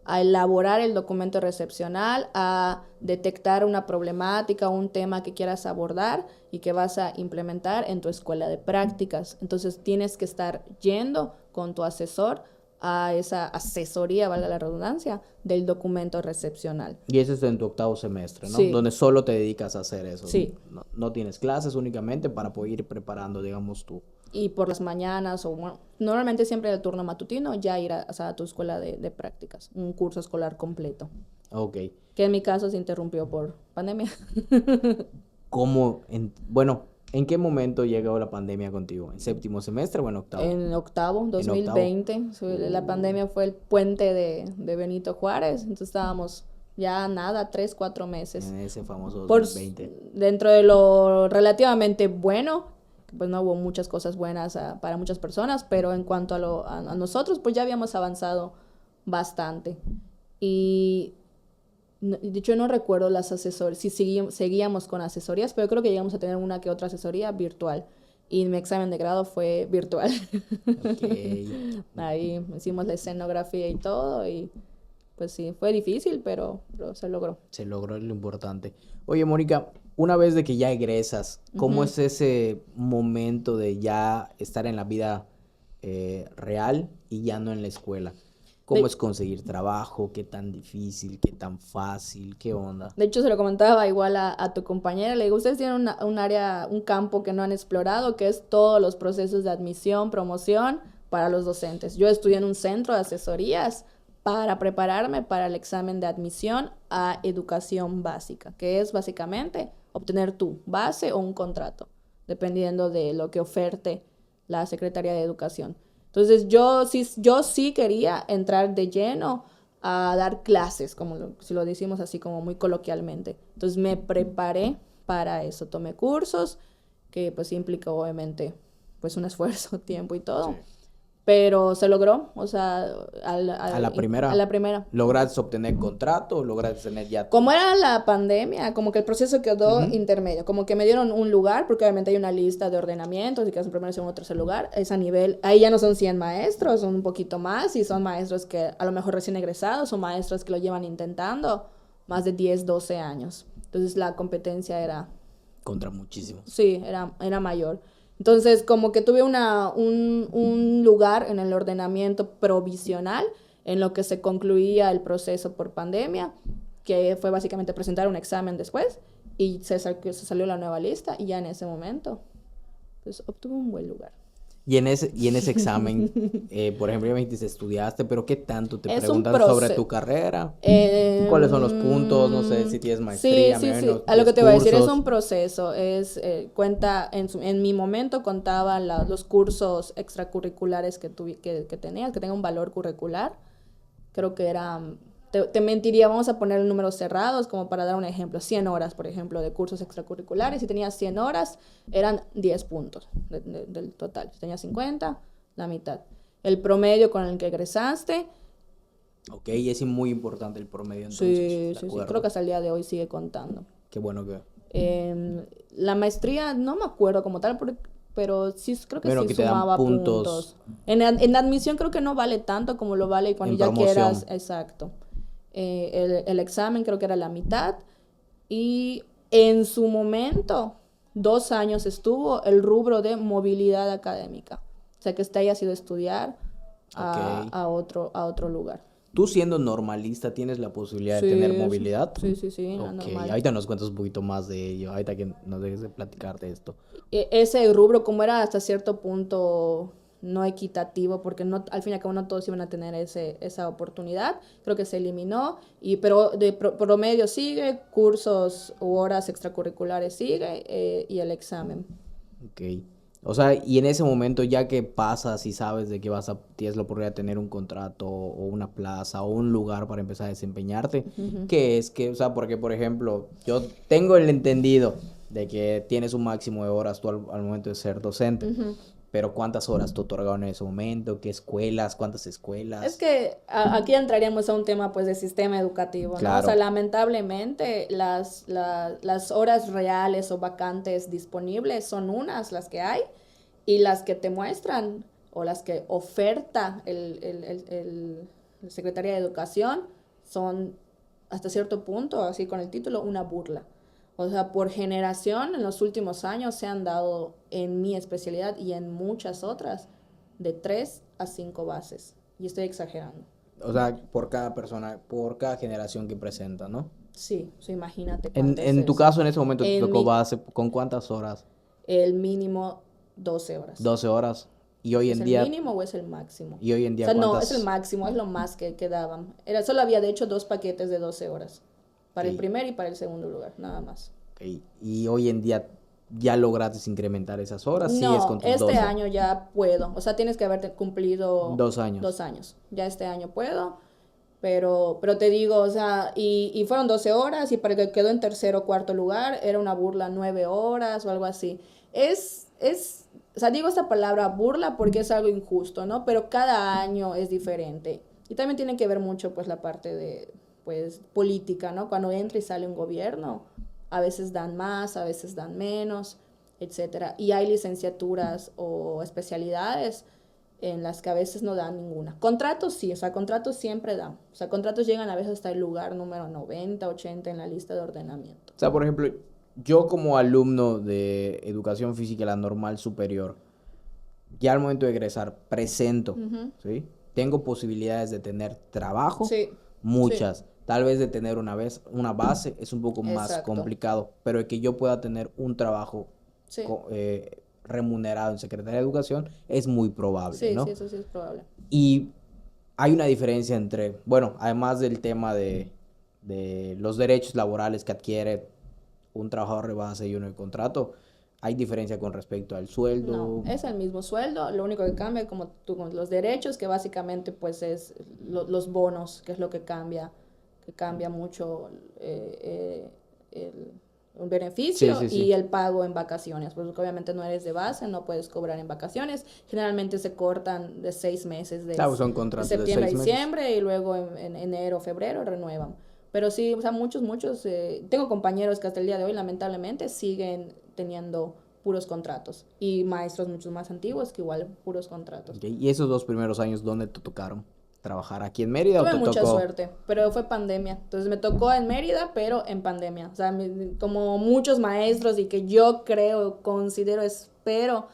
a elaborar el documento recepcional, a detectar una problemática, un tema que quieras abordar y que vas a implementar en tu escuela de prácticas. Entonces tienes que estar yendo con tu asesor a esa asesoría, valga la redundancia, del documento recepcional. Y eso es en tu octavo semestre, ¿no? Sí, Donde solo te dedicas a hacer eso. sí. No tienes clases únicamente para poder ir preparando, digamos, tú. Y por las mañanas o bueno, normalmente siempre el turno matutino ya ir o sea, a tu escuela de prácticas, un curso escolar completo, Ok. que en mi caso se interrumpió por pandemia. Bueno, ¿en qué momento llegó la pandemia contigo? ¿En séptimo semestre o en octavo? En octavo, En octavo. 2020, la pandemia fue el puente de Benito Juárez, entonces estábamos ya nada, 3, 4 meses. En ese famoso Por, 2020. dentro de lo relativamente bueno, pues no hubo muchas cosas buenas para muchas personas, pero en cuanto a nosotros, pues ya habíamos avanzado bastante. Y de hecho no recuerdo las asesorías, si seguíamos con asesorías, pero creo que llegamos a tener una que otra asesoría virtual. Y mi examen de grado fue virtual. Ok. Ahí hicimos la escenografía y todo y pues sí, fue difícil, pero se logró. Se logró lo importante. Oye, Mónica, una vez de que ya egresas, ¿cómo Ujú. es ese momento de ya estar en la vida real y ya no en la escuela? ¿Cómo De, es conseguir trabajo? ¿Qué tan difícil? ¿Qué tan fácil? ¿Qué onda? de hecho, se lo comentaba igual a tu compañera. Le digo, ustedes tienen un área, un campo que no han explorado, que es todos los procesos de admisión, promoción para los docentes. Yo estudié en un centro de asesorías para prepararme para el examen de admisión a educación básica, que es básicamente obtener tu base o un contrato, dependiendo de lo que oferte la Secretaría de Educación. Entonces yo sí quería entrar de lleno a dar clases, si lo decimos así como muy coloquialmente. Entonces me preparé para eso, tomé cursos, que pues implica obviamente pues un esfuerzo, tiempo y Sí. todo, pero se logró, o sea, A la a primera, la primera. ¿lograste obtener contrato? ¿Lograste tener ya Como tu... era la pandemia, como que el proceso quedó Ujú. intermedio, como que me dieron un lugar, porque obviamente hay una lista de ordenamientos y que hacen primero, segundo, tercer lugar, es a nivel, ahí ya no son 100 maestros, son un poquito más, y son maestros que a lo mejor recién egresados, o maestros que lo llevan intentando más de 10 12 años. Entonces la competencia era, Contra muchísimos. sí, era mayor. Entonces, como que tuve un lugar en el ordenamiento provisional en lo que se concluía el proceso por pandemia, que fue básicamente presentar un examen después y se salió la nueva lista y ya en ese momento, pues obtuve un buen lugar. Y en ese examen, por ejemplo, ya me dijiste, estudiaste, pero ¿qué tanto te Es un preguntan sobre proceso. tu carrera? ¿Cuáles son los puntos? No sé si tienes Sí, maestría, me sí, sí. imagino, A lo que tienes te voy a decir, es un cursos. proceso. Cuenta, en mi momento contaba los cursos extracurriculares que tenías, que tenga un valor curricular. Creo que era, te mentiría, vamos a poner números cerrados como para dar un ejemplo. 100 horas, por ejemplo, de cursos extracurriculares. Si tenías 100 horas, eran 10 puntos del total. Si tenías 50, la mitad. El promedio con el que egresaste. Ok, es muy importante el promedio entonces, Sí, de sí, sí. Creo acuerdo. que hasta el día de hoy sigue contando. Qué bueno que... La maestría, no me acuerdo como tal, pero sí, creo que Bueno, sí que te dan sumaba puntos puntos. En admisión creo que no vale tanto como lo vale cuando en ya quieras, promoción. exacto. El examen creo que era la mitad y En su momento, 2 años estuvo el rubro de movilidad académica. O sea, que usted haya ido a estudiar Ok. a otro lugar. Tú siendo normalista, ¿tienes la posibilidad de Sí, tener movilidad? sí, Ok, normal. ahorita nos cuentas un poquito más de ello, ahorita que nos dejes de platicar de esto. Ese rubro, como era hasta cierto punto no equitativo, porque no, al fin y al cabo no todos iban a tener esa oportunidad, creo que se eliminó, pero de promedio sigue, cursos u horas extracurriculares sigue, y el examen. Ok. O sea, y en ese momento ya que pasas y sabes de que tienes la oportunidad de tener un contrato o una plaza o un lugar para empezar a desempeñarte, Ujú. ¿qué es? O sea, porque por ejemplo, yo tengo el entendido de que tienes un máximo de horas tú al momento de ser docente, Ujú. pero ¿cuántas horas te otorgaron en ese momento? ¿Qué escuelas? ¿Cuántas Es escuelas? que aquí entraríamos a un tema pues de sistema educativo, ¿no? O sea, Claro. lamentablemente las horas reales o vacantes disponibles son las que hay, y las que te muestran o las que oferta el Secretaría de Educación son hasta cierto punto, así con el título, una burla. O sea, por generación en los últimos años se han dado en mi especialidad y en muchas otras de 3 a 5 bases. Y estoy exagerando. O sea, por cada persona, por cada generación que presenta, ¿no? Sí, o sea, imagínate En, cuánto es en tu eso. caso, en ese momento te En tocó mi, base, ¿con cuántas horas? el mínimo 12 horas. 12 horas. Y hoy ¿Es en el día, mínimo o es el máximo? y hoy en O día sea, no, es el ¿cuántas? máximo, es lo más que daban. Solo había de hecho 2 paquetes de 12 horas. Para el Ok, primer y para el segundo lugar, nada más. ok. Y hoy en día ya lograste incrementar esas horas, sigues No, con tus este 12. año ya puedo. O sea, tienes que haberte cumplido 2 años. 2 años. Ya este año puedo. Pero te digo, o sea, y fueron 12 horas, y para el que quedó en tercer o cuarto lugar era una burla 9 horas o algo así. O sea, digo esta palabra burla porque es algo injusto, ¿no? Pero cada año es diferente. Y también tiene que ver mucho, pues, la parte de, pues, política, ¿no? Cuando entra y sale un gobierno, a veces dan más, a veces dan menos, etcétera. Y hay licenciaturas o especialidades en las que a veces no dan ninguna. Contratos sí, o sea, contratos siempre dan. O sea, contratos llegan a veces hasta el lugar número 90, 80 en la lista de ordenamiento. O sea, por ejemplo, yo como alumno de educación física, la normal superior, ya al momento de egresar, presento, Ujú. ¿sí? Tengo posibilidades de tener trabajo, Sí, sí, muchas. Tal vez de tener una base es un poco más exacto. complicado, pero el que yo pueda tener un trabajo Sí, remunerado en Secretaría de Educación es muy probable, sí, ¿no? eso sí es probable. Y hay una diferencia entre, bueno, además del tema de los derechos laborales que adquiere un trabajador de base y uno de contrato, hay diferencia con respecto al No, sueldo. es el mismo sueldo, lo único que cambia como tú con los derechos, que básicamente pues es los bonos, que es lo que cambia mucho un Sí, beneficio, sí, sí. y el pago en vacaciones, pues porque obviamente no eres de base, no puedes cobrar en vacaciones, generalmente se cortan de 6 meses, Claro, son de contratos de septiembre a 6 meses. diciembre, y luego en enero, febrero renuevan. Pero sí, o sea, muchos, tengo compañeros que hasta el día de hoy lamentablemente siguen teniendo puros contratos, y maestros muchos más antiguos que igual puros contratos. Ok, ¿y esos 2 primeros años dónde te tocaron? ¿Trabajar aquí en Mérida o Tuve te mucha tocó? suerte, pero fue pandemia. Entonces me tocó en Mérida, pero en pandemia. O sea, como muchos maestros, y que yo creo, considero, espero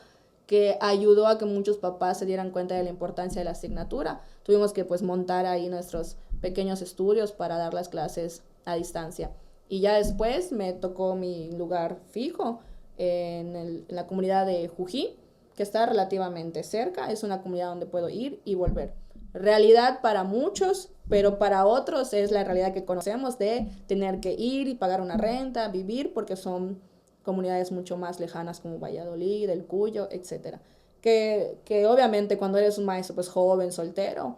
que ayudó a que muchos papás se dieran cuenta de la importancia de la asignatura. Tuvimos que pues montar ahí nuestros pequeños estudios para dar las clases a distancia. Y ya después me tocó mi lugar fijo en la comunidad de Jují, que está relativamente cerca. Es una comunidad donde puedo ir y volver. Realidad para muchos, pero para otros es la realidad que conocemos de tener que ir y pagar una renta, vivir, porque son comunidades mucho más lejanas como Valladolid, El Cuyo, etcétera. Que obviamente cuando eres un maestro pues joven, soltero,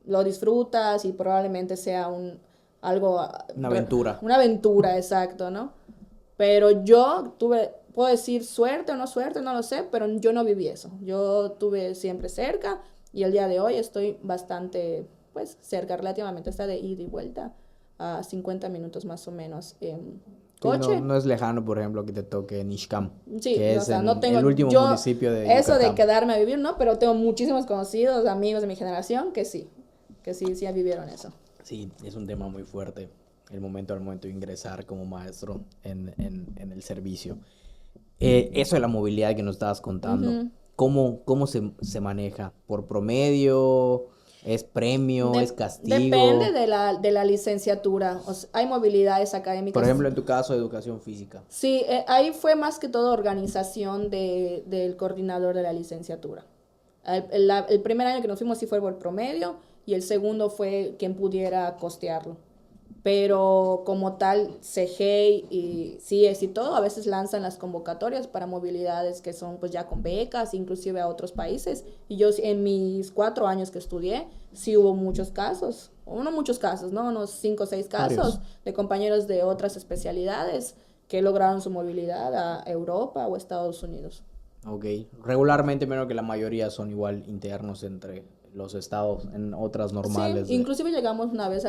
lo disfrutas y probablemente sea algo, Una aventura. una aventura, exacto, ¿no? Pero yo tuve, puedo decir suerte, no lo sé, pero yo no viví eso. Yo tuve siempre cerca, y el día de hoy estoy bastante, pues, cerca, relativamente, está de ida y vuelta a 50 minutos más o menos en Sí, no, coche. no es lejano, por ejemplo, que te toque en Ixcam, Sí, que o es sea, no en tengo el último yo municipio de eso de Yucatán. quedarme a vivir, ¿no? Pero tengo muchísimos conocidos, amigos de mi generación que sí vivieron eso. Sí, es un tema muy fuerte. el momento al momento de ingresar como maestro en el servicio. Eso de la movilidad que nos estabas contando, ¿cómo se maneja? ¿Por promedio? ¿Es premio? ¿Es castigo? Depende de la licenciatura. O sea, hay movilidades académicas. Por ejemplo, en tu caso, educación física. Sí, ahí fue más que todo organización del coordinador de la licenciatura. El primer año que nos fuimos sí fue por promedio y el segundo fue quien pudiera costearlo. Pero como tal, CGEI y CIES y todo, a veces lanzan las convocatorias para movilidades que son pues ya con becas, inclusive a otros países. Y yo en mis 4 años que estudié, sí hubo muchos casos, o no muchos casos, ¿no? Unos 5 o 6 casos Varios. de compañeros de otras especialidades que lograron su movilidad a Europa o Estados Unidos. Ok. Regularmente, menos que la mayoría son igual internos entre los estados, en otras normales. Sí, inclusive llegamos una vez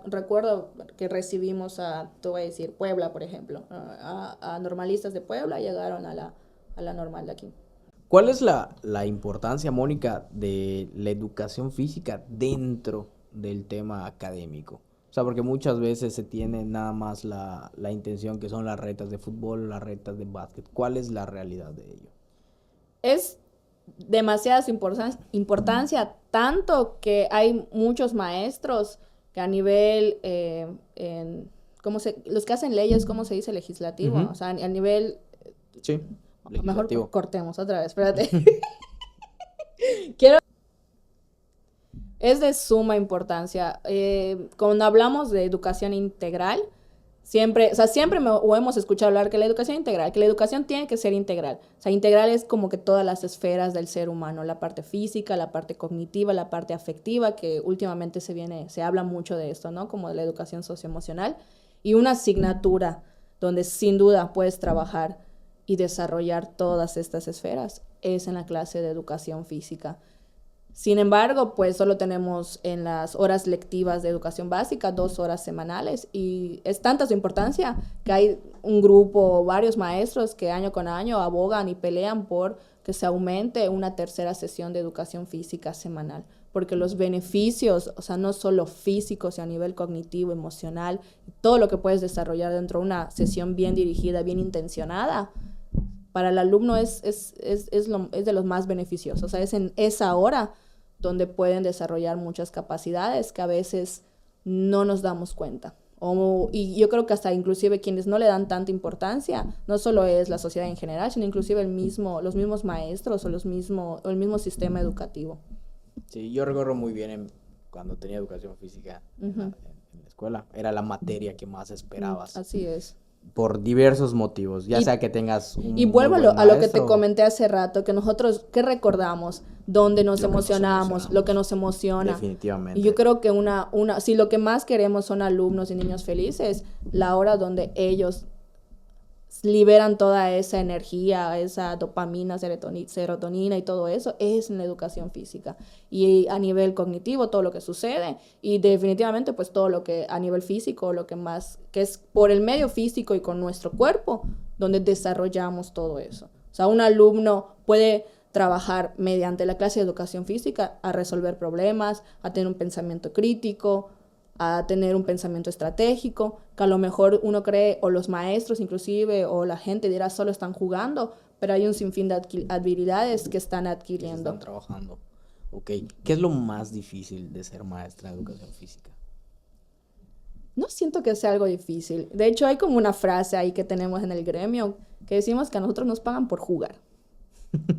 recuerdo que recibimos te voy a decir, Puebla, por ejemplo, a normalistas de Puebla, llegaron a la normal de aquí. ¿Cuál es la importancia, Mónica, de la educación física dentro del tema académico? O sea, porque muchas veces se tiene nada más la intención que son las retas de fútbol, las retas de básquet. ¿Cuál es la realidad de ello? Es demasiada importancia, tanto que hay muchos maestros que a nivel, los que hacen leyes, ¿cómo se dice? Legislativo, o sea, a nivel... Sí, legislativo. Mejor cortemos otra vez, espérate. Es de suma importancia. Cuando hablamos de educación integral, siempre hemos escuchado hablar que la educación integral, que la educación tiene que ser integral. O sea, integral es como que todas las esferas del ser humano, la parte física, la parte cognitiva, la parte afectiva, que últimamente se habla mucho de esto, ¿no? Como de la educación socioemocional. Y una asignatura donde sin duda puedes trabajar y desarrollar todas estas esferas es en la clase de educación física. Sin embargo, pues solo tenemos en las horas lectivas de educación básica 2 horas semanales y es tanta su importancia que hay un grupo, varios maestros que año con año abogan y pelean por que se aumente una tercera sesión de educación física semanal, porque los beneficios, o sea, no solo físicos, sino a nivel cognitivo, emocional, todo lo que puedes desarrollar dentro de una sesión bien dirigida, bien intencionada, para el alumno es de los más beneficiosos. O sea, es en esa hora donde pueden desarrollar muchas capacidades que a veces no nos damos cuenta. Y yo creo que hasta inclusive quienes no le dan tanta importancia, no solo es la sociedad en general, sino inclusive los mismos maestros o el mismo sistema educativo. Sí, yo recuerdo muy bien cuando tenía educación física en la escuela. Era la materia que más esperabas. Así es. Por diversos motivos, ya sea que tengas un Y vuelvo muy buen a lo que te maestro, comenté hace rato, que nosotros, ¿qué recordamos? Dónde nos emocionamos, lo que nos emociona. Definitivamente. Y yo creo que si lo que más queremos son alumnos y niños felices, la hora donde ellos liberan toda esa energía, esa dopamina, serotonina y todo eso, es en la educación física. Y a nivel cognitivo, todo lo que sucede, y definitivamente pues todo lo que a nivel físico, que es por el medio físico y con nuestro cuerpo, donde desarrollamos todo eso. O sea, un alumno puede trabajar mediante la clase de educación física a resolver problemas, a tener un pensamiento crítico, a tener un pensamiento estratégico, que a lo mejor uno cree, o los maestros inclusive, o la gente dirá, solo están jugando, pero hay un sinfín de habilidades que están adquiriendo. Que están trabajando. Ok. ¿Qué es lo más difícil de ser maestra de educación física? No siento que sea algo difícil. De hecho, hay como una frase ahí que tenemos en el gremio, que decimos que a nosotros nos pagan por jugar.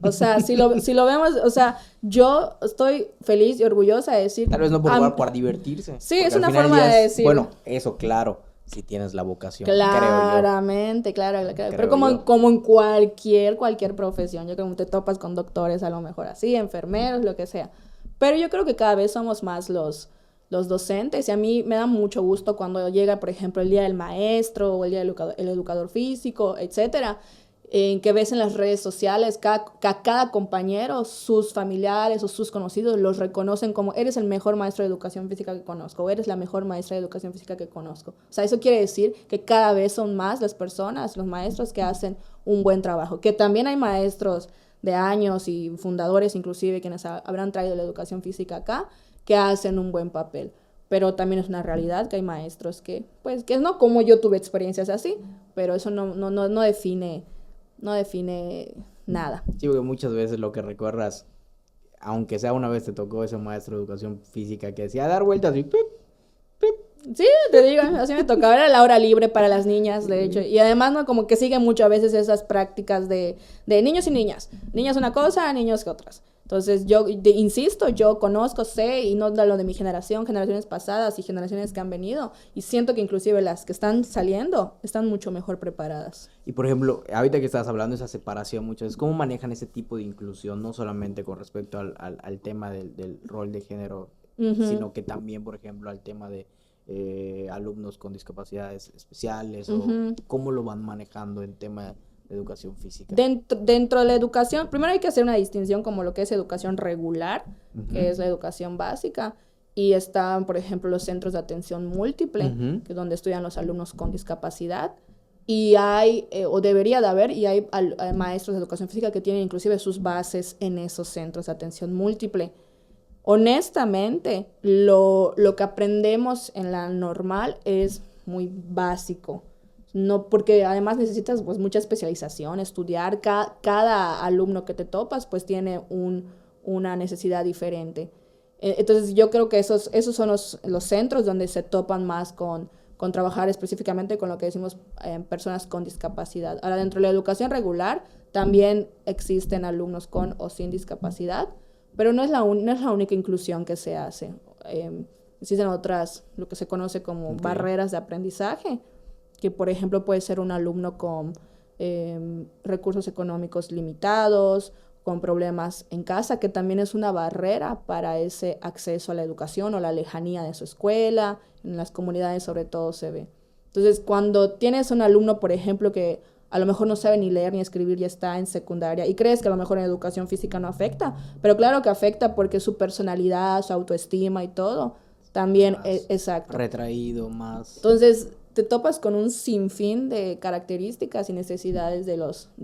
O sea, si lo vemos, o sea, yo estoy feliz y orgullosa de decir... Tal vez no por jugar, por divertirse. Sí, es una forma de decir... Bueno, eso claro, si tienes la vocación, claramente, creo yo. Claro. Pero como en cualquier profesión, yo creo que te topas con doctores a lo mejor así, enfermeros, lo que sea. Pero yo creo que cada vez somos más los docentes y a mí me da mucho gusto cuando llega, por ejemplo, el día del maestro o el día del educador físico, etcétera, en que ves en las redes sociales que a cada compañero, sus familiares o sus conocidos los reconocen como eres el mejor maestro de educación física que conozco, o eres la mejor maestra de educación física que conozco. O sea, eso quiere decir que cada vez son más las personas, los maestros que hacen un buen trabajo. Que también hay maestros de años y fundadores inclusive quienes habrán traído la educación física acá, que hacen un buen papel. pero también es una realidad que hay maestros que, pues, que no como yo tuve experiencias así, pero eso no define nada. Sí, porque muchas veces lo que recuerdas, aunque sea una vez te tocó ese maestro de educación física que decía dar vueltas y ¡pip! Sí, te digo, así me tocaba, era la hora libre para las niñas, de hecho, y además, ¿no? Como que siguen mucho a veces esas prácticas de niños y niñas una cosa, niños que otras. Entonces, insisto, yo conozco, sé, y no de lo de mi generación, generaciones pasadas y generaciones que han venido, y siento que inclusive las que están saliendo están mucho mejor preparadas. Y por ejemplo, ahorita que estabas hablando de esa separación muchas veces, ¿cómo manejan ese tipo de inclusión? No solamente con respecto al tema del rol de género, sino que también, por ejemplo, al tema de alumnos con discapacidades especiales, o cómo lo van manejando en tema de educación física. Dentro de la educación, primero hay que hacer una distinción como lo que es educación regular, que es la educación básica, y están, por ejemplo, los centros de atención múltiple, que es donde estudian los alumnos con discapacidad, y hay, o debería de haber, y hay maestros de educación física que tienen inclusive sus bases en esos centros de atención múltiple. Honestamente, lo que aprendemos en la normal es muy básico. No, porque además necesitas pues mucha especialización, estudiar. Cada alumno que te topas pues tiene una necesidad diferente. Entonces yo creo que esos son los centros donde se topan más con trabajar específicamente con lo que decimos personas con discapacidad. Ahora, dentro de la educación regular también existen alumnos con o sin discapacidad, pero no es la única inclusión que se hace. Existen otras, lo que se conoce como barreras de aprendizaje, que por ejemplo puede ser un alumno con recursos económicos limitados, con problemas en casa, que también es una barrera para ese acceso a la educación o la lejanía de su escuela. En las comunidades sobre todo se ve. Entonces, cuando tienes un alumno, por ejemplo, que a lo mejor no sabe ni leer ni escribir y está en secundaria, y crees que a lo mejor en educación física no afecta, pero claro que afecta porque su personalidad, su autoestima y todo, también es exacto. Retraído, más. Entonces, te topas con un sinfín de características y necesidades de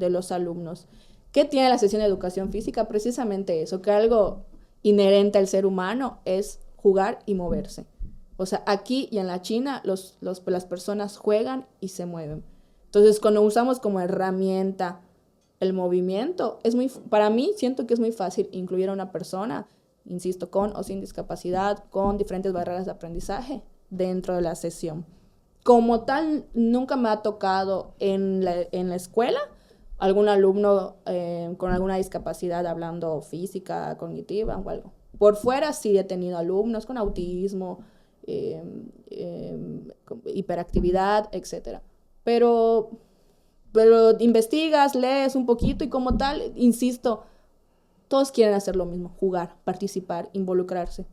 los alumnos. ¿Qué tiene la sesión de educación física? Precisamente eso, que algo inherente al ser humano es jugar y moverse. O sea, aquí y en la China las personas juegan y se mueven. Entonces, cuando usamos como herramienta el movimiento, para mí siento que es muy fácil incluir a una persona, insisto, con o sin discapacidad, con diferentes barreras de aprendizaje dentro de la sesión. Como tal, nunca me ha tocado en la escuela algún alumno con alguna discapacidad hablando física, cognitiva o algo. Por fuera sí he tenido alumnos con autismo, hiperactividad, etcétera. Pero investigas, lees un poquito y como tal, insisto, todos quieren hacer lo mismo, jugar, participar, involucrarse.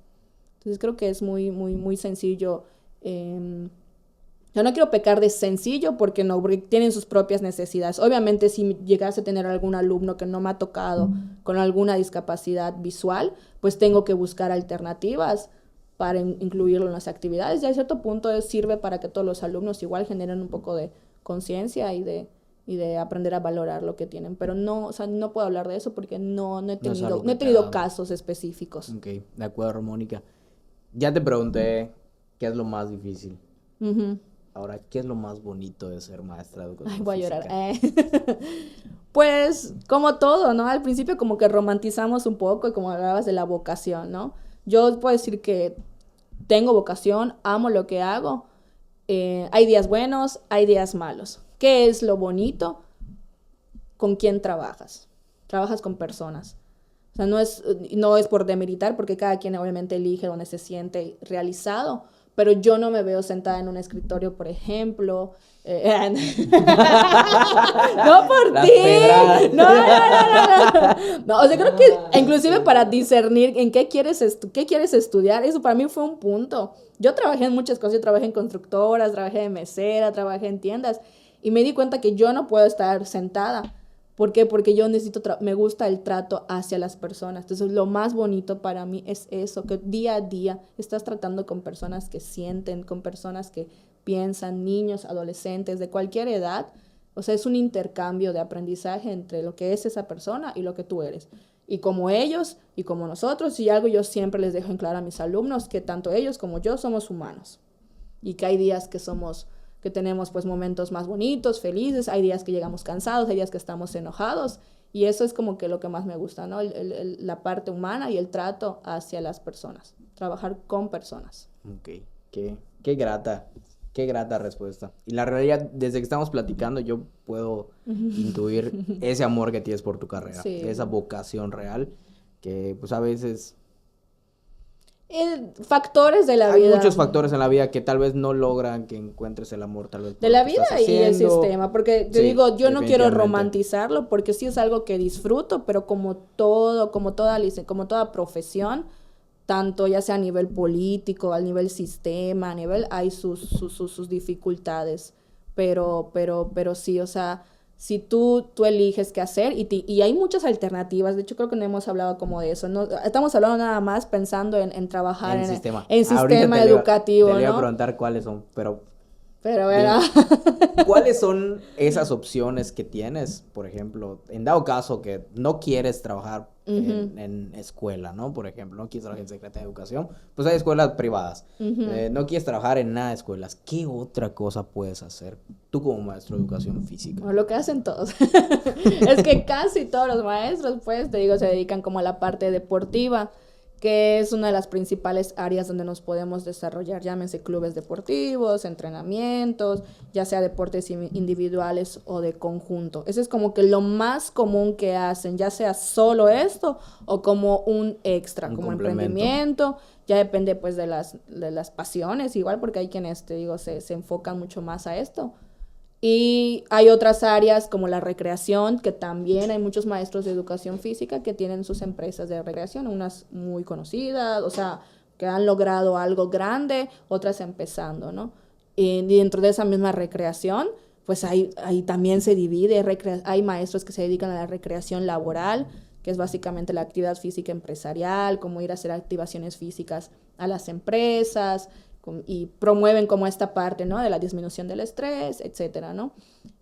Entonces creo que es muy, muy, muy sencillo. Yo no quiero pecar de sencillo porque no, porque tienen sus propias necesidades. Obviamente si llegase a tener algún alumno que no me ha tocado con alguna discapacidad visual, pues tengo que buscar alternativas para incluirlo en las actividades. Y a cierto punto sirve para que todos los alumnos igual generen un poco de conciencia y de aprender a valorar lo que tienen. Pero no, o sea, no puedo hablar de eso porque no he tenido casos específicos. Ok, de acuerdo, Mónica. Ya te pregunté qué es lo más difícil. Ahora, ¿qué es lo más bonito de ser maestra de educación física? Voy a llorar. Pues, como todo, ¿no? Al principio como que romantizamos un poco y como hablabas de la vocación, ¿no? Yo puedo decir que tengo vocación, amo lo que hago. Hay días buenos, hay días malos. ¿Qué es lo bonito? ¿Con quién trabajas? Trabajas con personas. O sea, no es por demeritar, porque cada quien obviamente elige donde se siente realizado, pero yo no me veo sentada en un escritorio, por ejemplo. No por ti. No. No, o sea, creo que inclusive para discernir en qué quieres estudiar, eso para mí fue un punto. Yo trabajé en muchas cosas, yo trabajé en constructoras, trabajé de mesera, trabajé en tiendas, y me di cuenta que yo no puedo estar sentada. ¿Por qué? Porque yo me gusta el trato hacia las personas. Entonces, lo más bonito para mí es eso, que día a día estás tratando con personas que sienten, con personas que piensan, niños, adolescentes, de cualquier edad. O sea, es un intercambio de aprendizaje entre lo que es esa persona y lo que tú eres. Y como ellos y como nosotros, y algo yo siempre les dejo en claro a mis alumnos, que tanto ellos como yo somos humanos. Y que hay días que tenemos pues momentos más bonitos, felices, hay días que llegamos cansados, hay días que estamos enojados. Y eso es como que lo que más me gusta, ¿no? La parte humana y el trato hacia las personas. Trabajar con personas. Ok, qué grata respuesta. Y la realidad, desde que estamos platicando, yo puedo intuir ese amor que tienes por tu carrera, Sí. esa vocación real, que pues a veces Factores de la hay vida. muchos factores en la vida que tal vez no logran que encuentres el amor, tal vez por De lo la que vida estás y el haciendo. sistema, porque te Sí, digo, yo no quiero definitivamente. romantizarlo porque sí es algo que disfruto, pero como todo, como toda profesión, tanto ya sea a nivel político, a nivel sistema, a nivel, hay sus dificultades, pero sí, o sea, si tú eliges qué hacer y hay muchas alternativas, de hecho creo que no hemos hablado como de eso, no estamos hablando nada más pensando en trabajar en sistema. en Ahorita sistema te educativo, le iba a ¿no? preguntar cuáles son, pero Pero ¿verdad? ¿cuáles son esas opciones que tienes? Por ejemplo, en dado caso que no quieres trabajar en escuela, ¿no? Por ejemplo, no quieres trabajar en Secretaría de Educación, pues hay escuelas privadas. No quieres trabajar en nada de escuelas. ¿Qué otra cosa puedes hacer tú como maestro de educación física? O lo que hacen todos. Es que casi todos los maestros, pues, te digo, se dedican como a la parte deportiva, que es una de las principales áreas donde nos podemos desarrollar, llámense clubes deportivos, entrenamientos, ya sea deportes individuales o de conjunto. Eso es como que lo más común que hacen, ya sea solo esto o como un extra, como emprendimiento. Ya depende pues de las pasiones, igual porque hay quienes, te digo, se enfocan mucho más a esto. Y hay otras áreas como la recreación, que también hay muchos maestros de educación física que tienen sus empresas de recreación, unas muy conocidas, o sea, que han logrado algo grande, otras empezando, ¿no? Y dentro de esa misma recreación, pues ahí también se divide, hay maestros que se dedican a la recreación laboral, que es básicamente la actividad física empresarial, como ir a hacer activaciones físicas a las empresas, y promueven como esta parte, ¿no? De la disminución del estrés, etcétera, ¿no?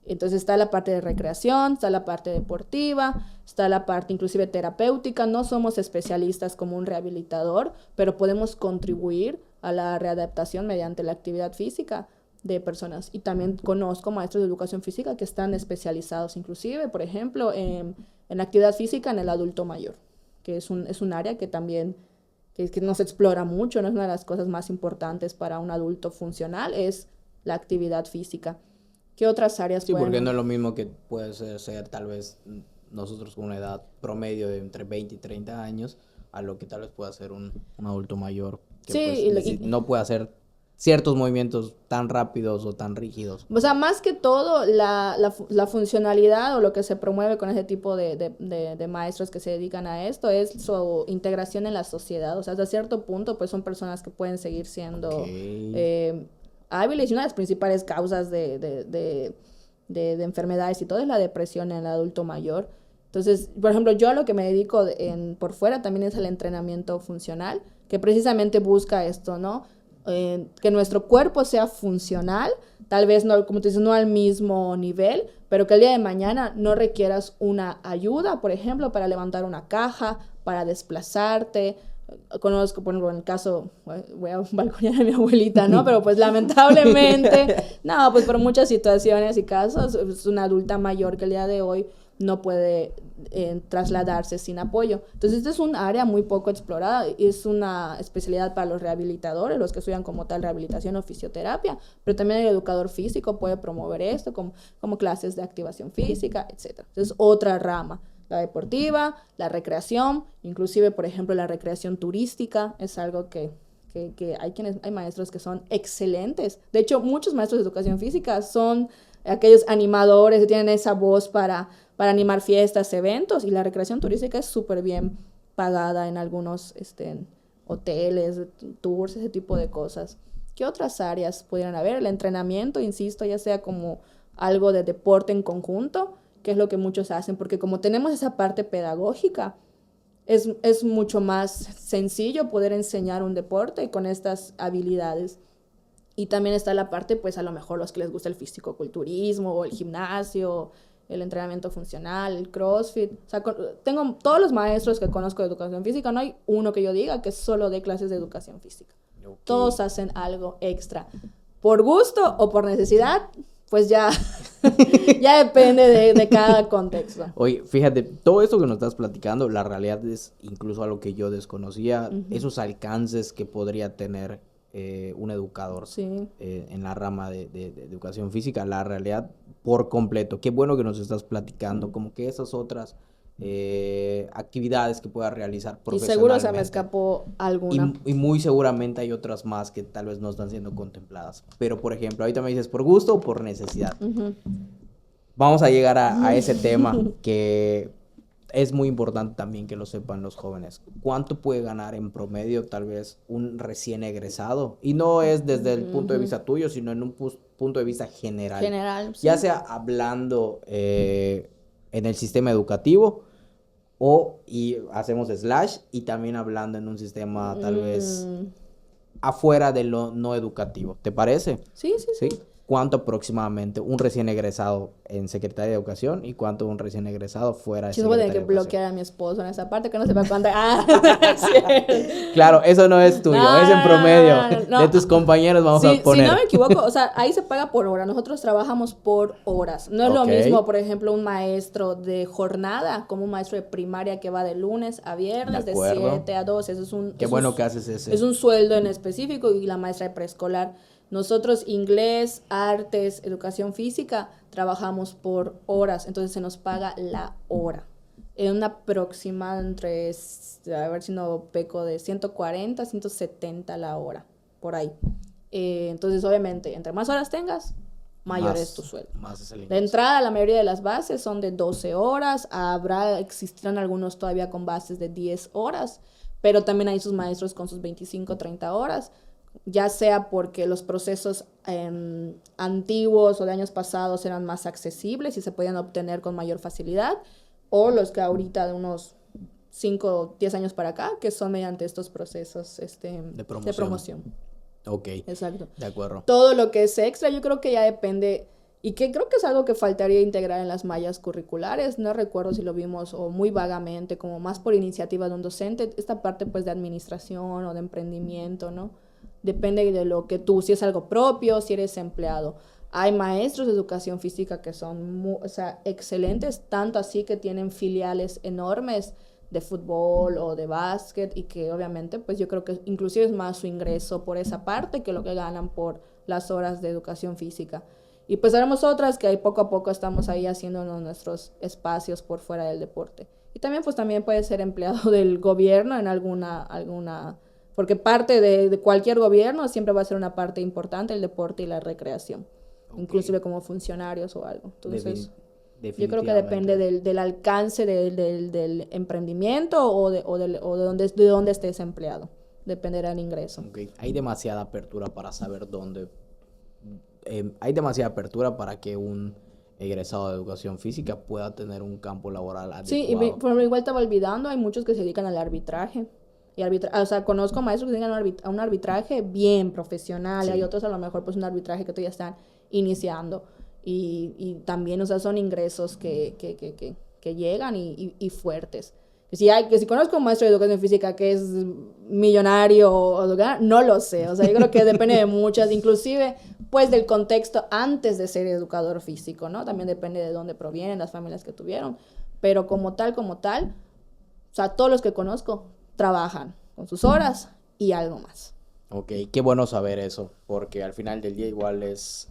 Entonces está la parte de recreación, está la parte deportiva, está la parte inclusive terapéutica. No somos especialistas como un rehabilitador, pero podemos contribuir a la readaptación mediante la actividad física de personas. Y también conozco maestros de educación física que están especializados inclusive, por ejemplo, en actividad física en el adulto mayor, que es un área que también que no se explora mucho, no es una de las cosas más importantes para un adulto funcional, es la actividad física. ¿Qué otras áreas pueden...? Sí, porque no es lo mismo que puede ser tal vez nosotros con una edad promedio de entre 20 y 30 años, a lo que tal vez pueda ser un adulto mayor que sí, pues, no puede hacer ciertos movimientos tan rápidos o tan rígidos. O sea, más que todo, la funcionalidad o lo que se promueve con ese tipo de maestros que se dedican a esto es su integración en la sociedad. O sea, hasta cierto punto, pues son personas que pueden seguir siendo hábiles. Y una de las principales causas de enfermedades y todo es la depresión en el adulto mayor. Entonces, por ejemplo, yo a lo que me dedico por fuera también es el entrenamiento funcional, que precisamente busca esto, ¿no? Que nuestro cuerpo sea funcional, tal vez no, como tú dices, no al mismo nivel, pero que el día de mañana no requieras una ayuda, por ejemplo, para levantar una caja, para desplazarte. Conozco, por ejemplo, en el caso, voy a balconear a mi abuelita, ¿no? Pero pues lamentablemente, no, pues por muchas situaciones y casos, es una adulta mayor que el día de hoy no puede trasladarse sin apoyo. Entonces, esta es un área muy poco explorada, es una especialidad para los rehabilitadores, los que estudian como tal rehabilitación o fisioterapia, pero también el educador físico puede promover esto como clases de activación física, etc. Entonces, otra rama. La deportiva, la recreación, inclusive, por ejemplo, la recreación turística es algo que hay maestros que son excelentes. De hecho, muchos maestros de educación física son aquellos animadores que tienen esa voz para animar fiestas, eventos, y la recreación turística es súper bien pagada en algunos hoteles, tours, ese tipo de cosas. ¿Qué otras áreas pudieran haber? El entrenamiento, insisto, ya sea como algo de deporte en conjunto, que es lo que muchos hacen, porque como tenemos esa parte pedagógica, es mucho más sencillo poder enseñar un deporte con estas habilidades. Y también está la parte, pues a lo mejor los que les gusta el fisicoculturismo o el gimnasio, el entrenamiento funcional, el CrossFit. O sea, tengo todos los maestros que conozco de educación física, no hay uno que yo diga que solo dé clases de educación física. Okay. Todos hacen algo extra. Por gusto o por necesidad, pues ya, ya depende de cada contexto. Oye, fíjate, todo esto que nos estás platicando, la realidad es incluso algo que yo desconocía, esos alcances que podría tener un educador en la rama de educación física, la realidad por completo. Qué bueno que nos estás platicando, como que esas otras actividades que pueda realizar profesionalmente. Y seguro se me escapó alguna. Y muy seguramente hay otras más que tal vez no están siendo contempladas. Pero, por ejemplo, ahorita me dices por gusto o por necesidad. Vamos a llegar a ese tema que es muy importante también que lo sepan los jóvenes. ¿Cuánto puede ganar en promedio tal vez un recién egresado? Y no es desde el punto de vista tuyo, sino en un punto de vista general. Ya sea hablando en el sistema educativo y hacemos slash y también hablando en un sistema tal vez afuera de lo no educativo. ¿Te parece? Sí. ¿Cuánto aproximadamente un recién egresado en Secretaría de Educación y cuánto un recién egresado fuera de Secretaría de Educación? Yo voy a tener que bloquear a mi esposo en esa parte que no sepa cuánto. Claro, eso no es tuyo, es en promedio. De tus compañeros vamos a poner. Si no me equivoco, o sea, ahí se paga por hora. Nosotros trabajamos por horas. No es lo mismo, por ejemplo, un maestro de jornada como un maestro de primaria que va de lunes a viernes, de 7 a 12. Eso es un... Qué bueno que haces ese. Es un sueldo en específico y la maestra de preescolar. Nosotros inglés, artes, educación física, trabajamos por horas, entonces se nos paga la hora. En una aproximada entre, a ver si no peco, de 140, 170 la hora, por ahí. Entonces, obviamente, entre más horas tengas, mayor es tu sueldo. De entrada, la mayoría de las bases son de 12 horas, existirán algunos todavía con bases de 10 horas, pero también hay sus maestros con sus 25, 30 horas, ya sea porque los procesos antiguos o de años pasados eran más accesibles y se podían obtener con mayor facilidad, o los que ahorita de unos 5 o 10 años para acá, que son mediante estos procesos de promoción. Ok. Exacto. De acuerdo. Todo lo que es extra yo creo que ya depende, y que creo que es algo que faltaría integrar en las mallas curriculares. No recuerdo si lo vimos o muy vagamente, como más por iniciativa de un docente, esta parte pues de administración o de emprendimiento, ¿no? Depende de lo que tú, si es algo propio, si eres empleado. Hay maestros de educación física que son excelentes, tanto así que tienen filiales enormes de fútbol o de básquet y que obviamente pues yo creo que inclusive es más su ingreso por esa parte que lo que ganan por las horas de educación física. Y pues haremos otras que ahí poco a poco estamos ahí haciéndonos nuestros espacios por fuera del deporte. Y también pues también puede ser empleado del gobierno en alguna porque parte de cualquier gobierno siempre va a ser una parte importante el deporte y la recreación, inclusive como funcionarios o algo. Entonces, yo creo que depende del alcance del emprendimiento o de dónde estés empleado. Dependerá del ingreso. Okay. Hay demasiada apertura para saber dónde. Hay demasiada apertura para que un egresado de educación física pueda tener un campo laboral adecuado. Sí, y por igual estaba olvidando, hay muchos que se dedican al arbitraje. O sea, conozco maestros que se dedican a un arbitraje bien profesional, sí. Hay otros a lo mejor pues un arbitraje que todavía están iniciando y también, o sea, son ingresos que llegan y fuertes. Que si conozco un maestro de educación física que es millonario no lo sé, o sea, yo creo que depende de muchas, inclusive pues del contexto antes de ser educador físico, ¿no? También depende de dónde provienen, las familias que tuvieron, pero como tal, o sea, todos los que conozco trabajan con sus horas y algo más. Ok, qué bueno saber eso, porque al final del día igual es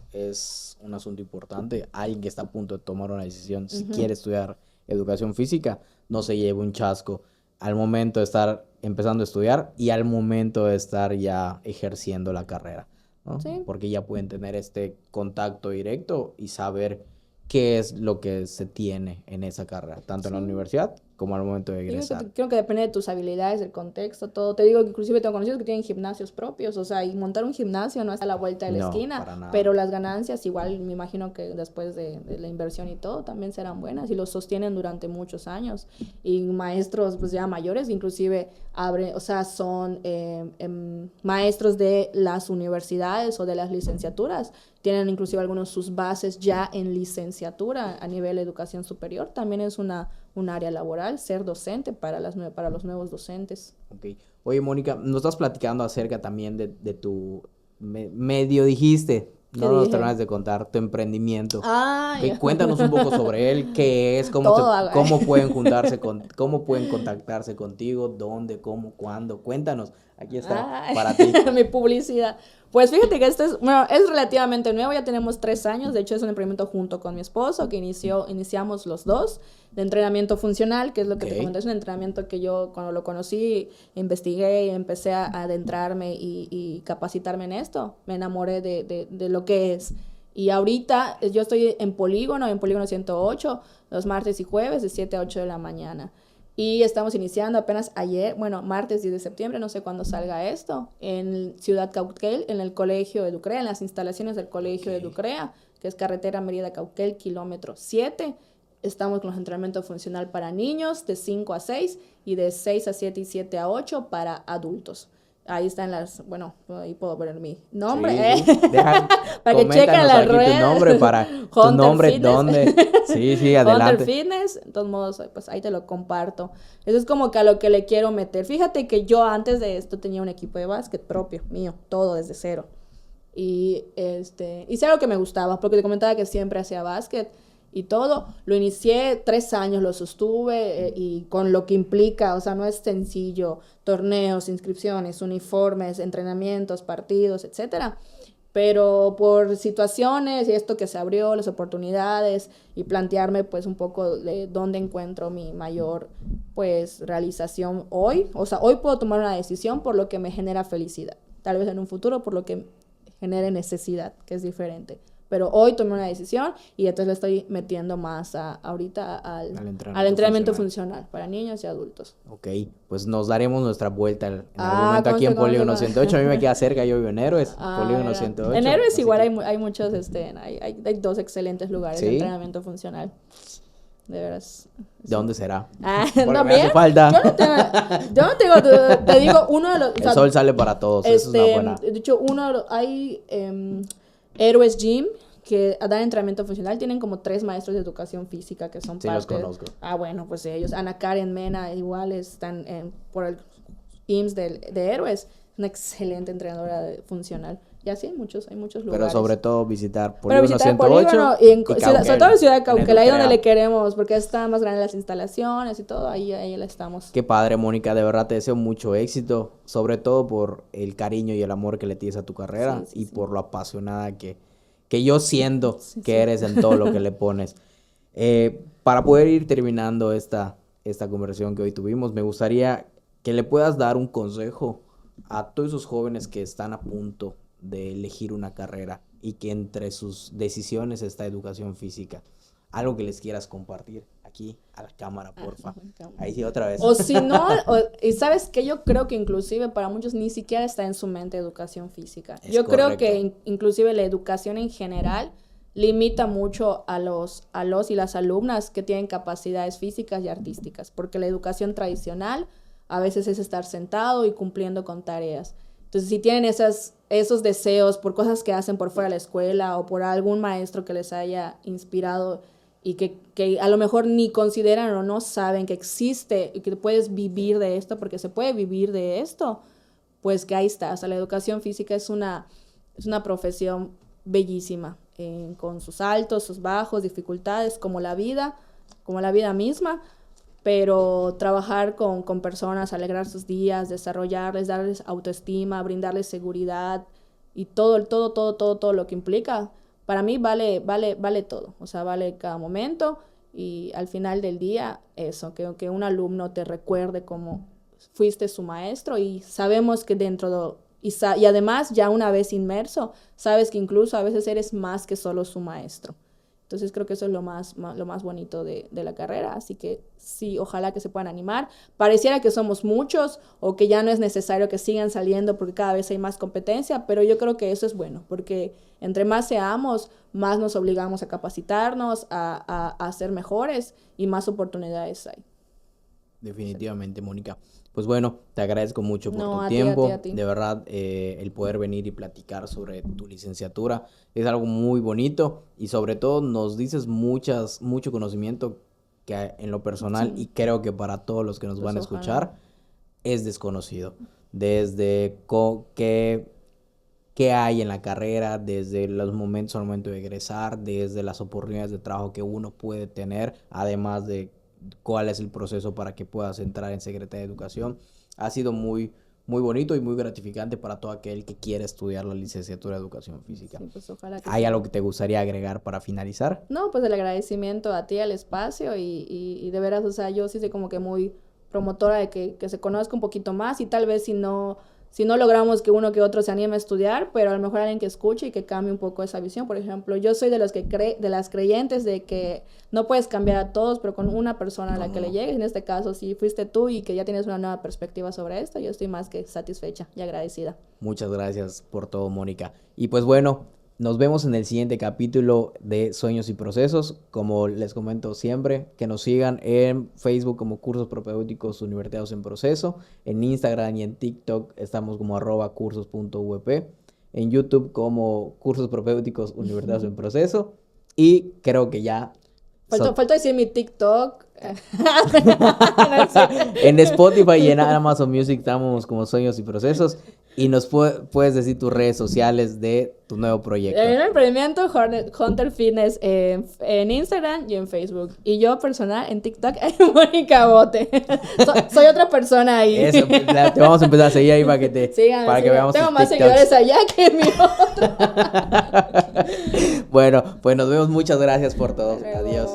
un asunto importante. Alguien que está a punto de tomar una decisión, si quiere estudiar educación física, no se lleve un chasco al momento de estar empezando a estudiar y al momento de estar ya ejerciendo la carrera, ¿no? Sí. Porque ya pueden tener este contacto directo y saber qué es lo que se tiene en esa carrera, tanto en la universidad como al momento de egresar. Creo que depende de tus habilidades, del contexto, todo. Te digo que inclusive tengo conocidos que tienen gimnasios propios, o sea, y montar un gimnasio no es a la vuelta de la esquina, para nada. pero las ganancias igual me imagino que después de la inversión y todo también serán buenas y los sostienen durante muchos años. Y maestros pues ya mayores inclusive abren, o sea, son maestros de las universidades o de las licenciaturas. Tienen inclusive algunos sus bases ya en licenciatura a nivel de educación superior. También es un área laboral, ser docente para los nuevos docentes. Okay. Oye, Mónica, nos estás platicando acerca también de tu, medio dijiste, no nos terminas de contar, tu emprendimiento. Okay, cuéntanos un poco sobre él, qué es, cómo pueden cómo pueden contactarse contigo, dónde, cómo, cuándo. Cuéntanos, aquí está para ti. Mi publicidad. Pues fíjate que es relativamente nuevo, ya tenemos 3 años, de hecho es un emprendimiento junto con mi esposo, que iniciamos los dos, de entrenamiento funcional, que es lo que te comenté, es un entrenamiento que yo cuando lo conocí, investigué y empecé a adentrarme y capacitarme en esto, me enamoré de lo que es. Y ahorita yo estoy en Polígono 108, los martes y jueves de 7 a 8 de la mañana. Y estamos iniciando apenas ayer, martes 10 de septiembre, no sé cuándo salga esto, en Ciudad Cauquel, en el Colegio Educrea, en las instalaciones del Colegio Educrea, que es carretera Mérida-Cauquel, kilómetro 7. Estamos con los entrenamientos funcional para niños de 5 a 6 y de 6 a 7 y 7 a 8 para adultos. Ahí están ahí puedo poner mi nombre, sí. para que chequen las redes. Tu nombre, tu nombre, dónde. Sí, adelante. Hunter Fitness, de todos modos, pues ahí te lo comparto. Eso es como que a lo que le quiero meter. Fíjate que yo antes de esto tenía un equipo de básquet propio, mío, todo desde cero. Y hice algo que me gustaba, porque te comentaba que siempre hacía básquet y todo. Lo inicié 3 años, lo sostuve y con lo que implica, o sea, no es sencillo, torneos, inscripciones, uniformes, entrenamientos, partidos, etcétera. Pero por situaciones y esto que se abrió, las oportunidades y plantearme pues un poco de dónde encuentro mi mayor pues realización hoy. O sea, hoy puedo tomar una decisión por lo que me genera felicidad. Tal vez en un futuro por lo que genere necesidad, que es diferente. Pero hoy tomé una decisión y entonces le estoy metiendo más ahorita al entrenamiento funcional para niños y adultos. Ok, pues nos daremos nuestra vuelta en algún momento aquí en Polígono 108. A mí me queda cerca, yo vivo en Héroes, Polígono 108. En Héroes igual hay muchos, hay 2 excelentes lugares de entrenamiento funcional. De veras. ¿De dónde será? No, me hace falta. Yo no tengo, te digo, uno de los... El sol sale para todos, eso es una buena. De hecho, hay Héroes Gym, que dan entrenamiento funcional, tienen como 3 maestros de educación física que son parte. Sí, los conozco. Bueno, pues ellos, Ana Karen Mena, igual están por el IMSS de Héroes, una excelente entrenadora funcional. Y así hay muchos lugares. Pero sobre todo visitar Polígono 108 y sobre todo en Ciudad Cauquel, ahí donde le queremos, porque está más grande las instalaciones y todo, ahí la estamos. Qué padre, Mónica, de verdad te deseo mucho éxito, sobre todo por el cariño y el amor que le tienes a tu carrera y por lo apasionada que yo siento que eres en todo lo que le pones. Para poder ir terminando esta conversación que hoy tuvimos, me gustaría que le puedas dar un consejo a todos esos jóvenes que están a punto de elegir una carrera y que entre sus decisiones está educación física. Algo que les quieras compartir aquí a la cámara, porfa. Ahí sí, otra vez. O si no, y sabes que yo creo que inclusive para muchos ni siquiera está en su mente educación física. Yo creo que inclusive la educación en general limita mucho a los y las alumnas que tienen capacidades físicas y artísticas, porque la educación tradicional a veces es estar sentado y cumpliendo con tareas. Entonces, si tienen esos deseos por cosas que hacen por fuera de la escuela o por algún maestro que les haya inspirado y que a lo mejor ni consideran o no saben que existe y que puedes vivir de esto, porque se puede vivir de esto, pues que ahí está. O sea, la educación física es una profesión bellísima, con sus altos, sus bajos, dificultades, como la vida misma. Pero trabajar con personas, alegrar sus días, desarrollarles, darles autoestima, brindarles seguridad y todo lo que implica, para mí vale todo. O sea, vale cada momento y al final del día eso, que un alumno te recuerde cómo fuiste su maestro y sabemos que y además ya una vez inmerso, sabes que incluso a veces eres más que solo su maestro. Entonces creo que eso es lo más bonito de la carrera. Así que sí, ojalá que se puedan animar. Pareciera que somos muchos o que ya no es necesario que sigan saliendo porque cada vez hay más competencia, pero yo creo que eso es bueno, porque entre más seamos, más nos obligamos a capacitarnos, a ser mejores y más oportunidades hay. Definitivamente, Mónica. Pues bueno, te agradezco mucho por tu A tiempo. ti. De verdad, el poder venir y platicar sobre tu licenciatura es algo muy bonito y sobre todo nos dices mucho conocimiento que en lo personal y creo que para todos los que nos van a escuchar es desconocido. Desde qué hay en la carrera, desde los momentos al momento de egresar, desde las oportunidades de trabajo que uno puede tener, además de cuál es el proceso para que puedas entrar en Secretaría de Educación. Ha sido muy bonito y muy gratificante para todo aquel que quiere estudiar la licenciatura de Educación Física. Sí, pues ojalá que ¿Hay algo que te gustaría agregar para finalizar? No, pues el agradecimiento a ti, al espacio y de veras, o sea, yo sí soy como que muy promotora de que se conozca un poquito más y tal vez si no logramos que uno que otro se anime a estudiar, pero a lo mejor alguien que escuche y que cambie un poco esa visión. Por ejemplo, yo soy de los que de las creyentes de que no puedes cambiar a todos, pero con una persona a la que le llegues. En este caso, si fuiste tú y que ya tienes una nueva perspectiva sobre esto, yo estoy más que satisfecha y agradecida. Muchas gracias por todo, Mónica. Y pues bueno, nos vemos en el siguiente capítulo de Sueños y Procesos. Como les comento siempre, que nos sigan en Facebook como Cursos Propedéuticos Universitarios en Proceso. En Instagram y en TikTok estamos como @cursos.up. En YouTube como Cursos Propedéuticos Universitarios en Proceso. Y creo que ya... Faltó decir mi TikTok. En Spotify y en Amazon Music estamos como Sueños y Procesos. Y nos puedes decir tus redes sociales de tu nuevo proyecto. El emprendimiento Hunter Fitness en Instagram y en Facebook. Y yo personal en TikTok, Mónica Bote. Soy otra persona ahí. Eso, pues, te vamos a empezar a seguir ahí para que veamos. Tengo más seguidores allá que en mi otro. Bueno, pues nos vemos. Muchas gracias por todo. Adiós.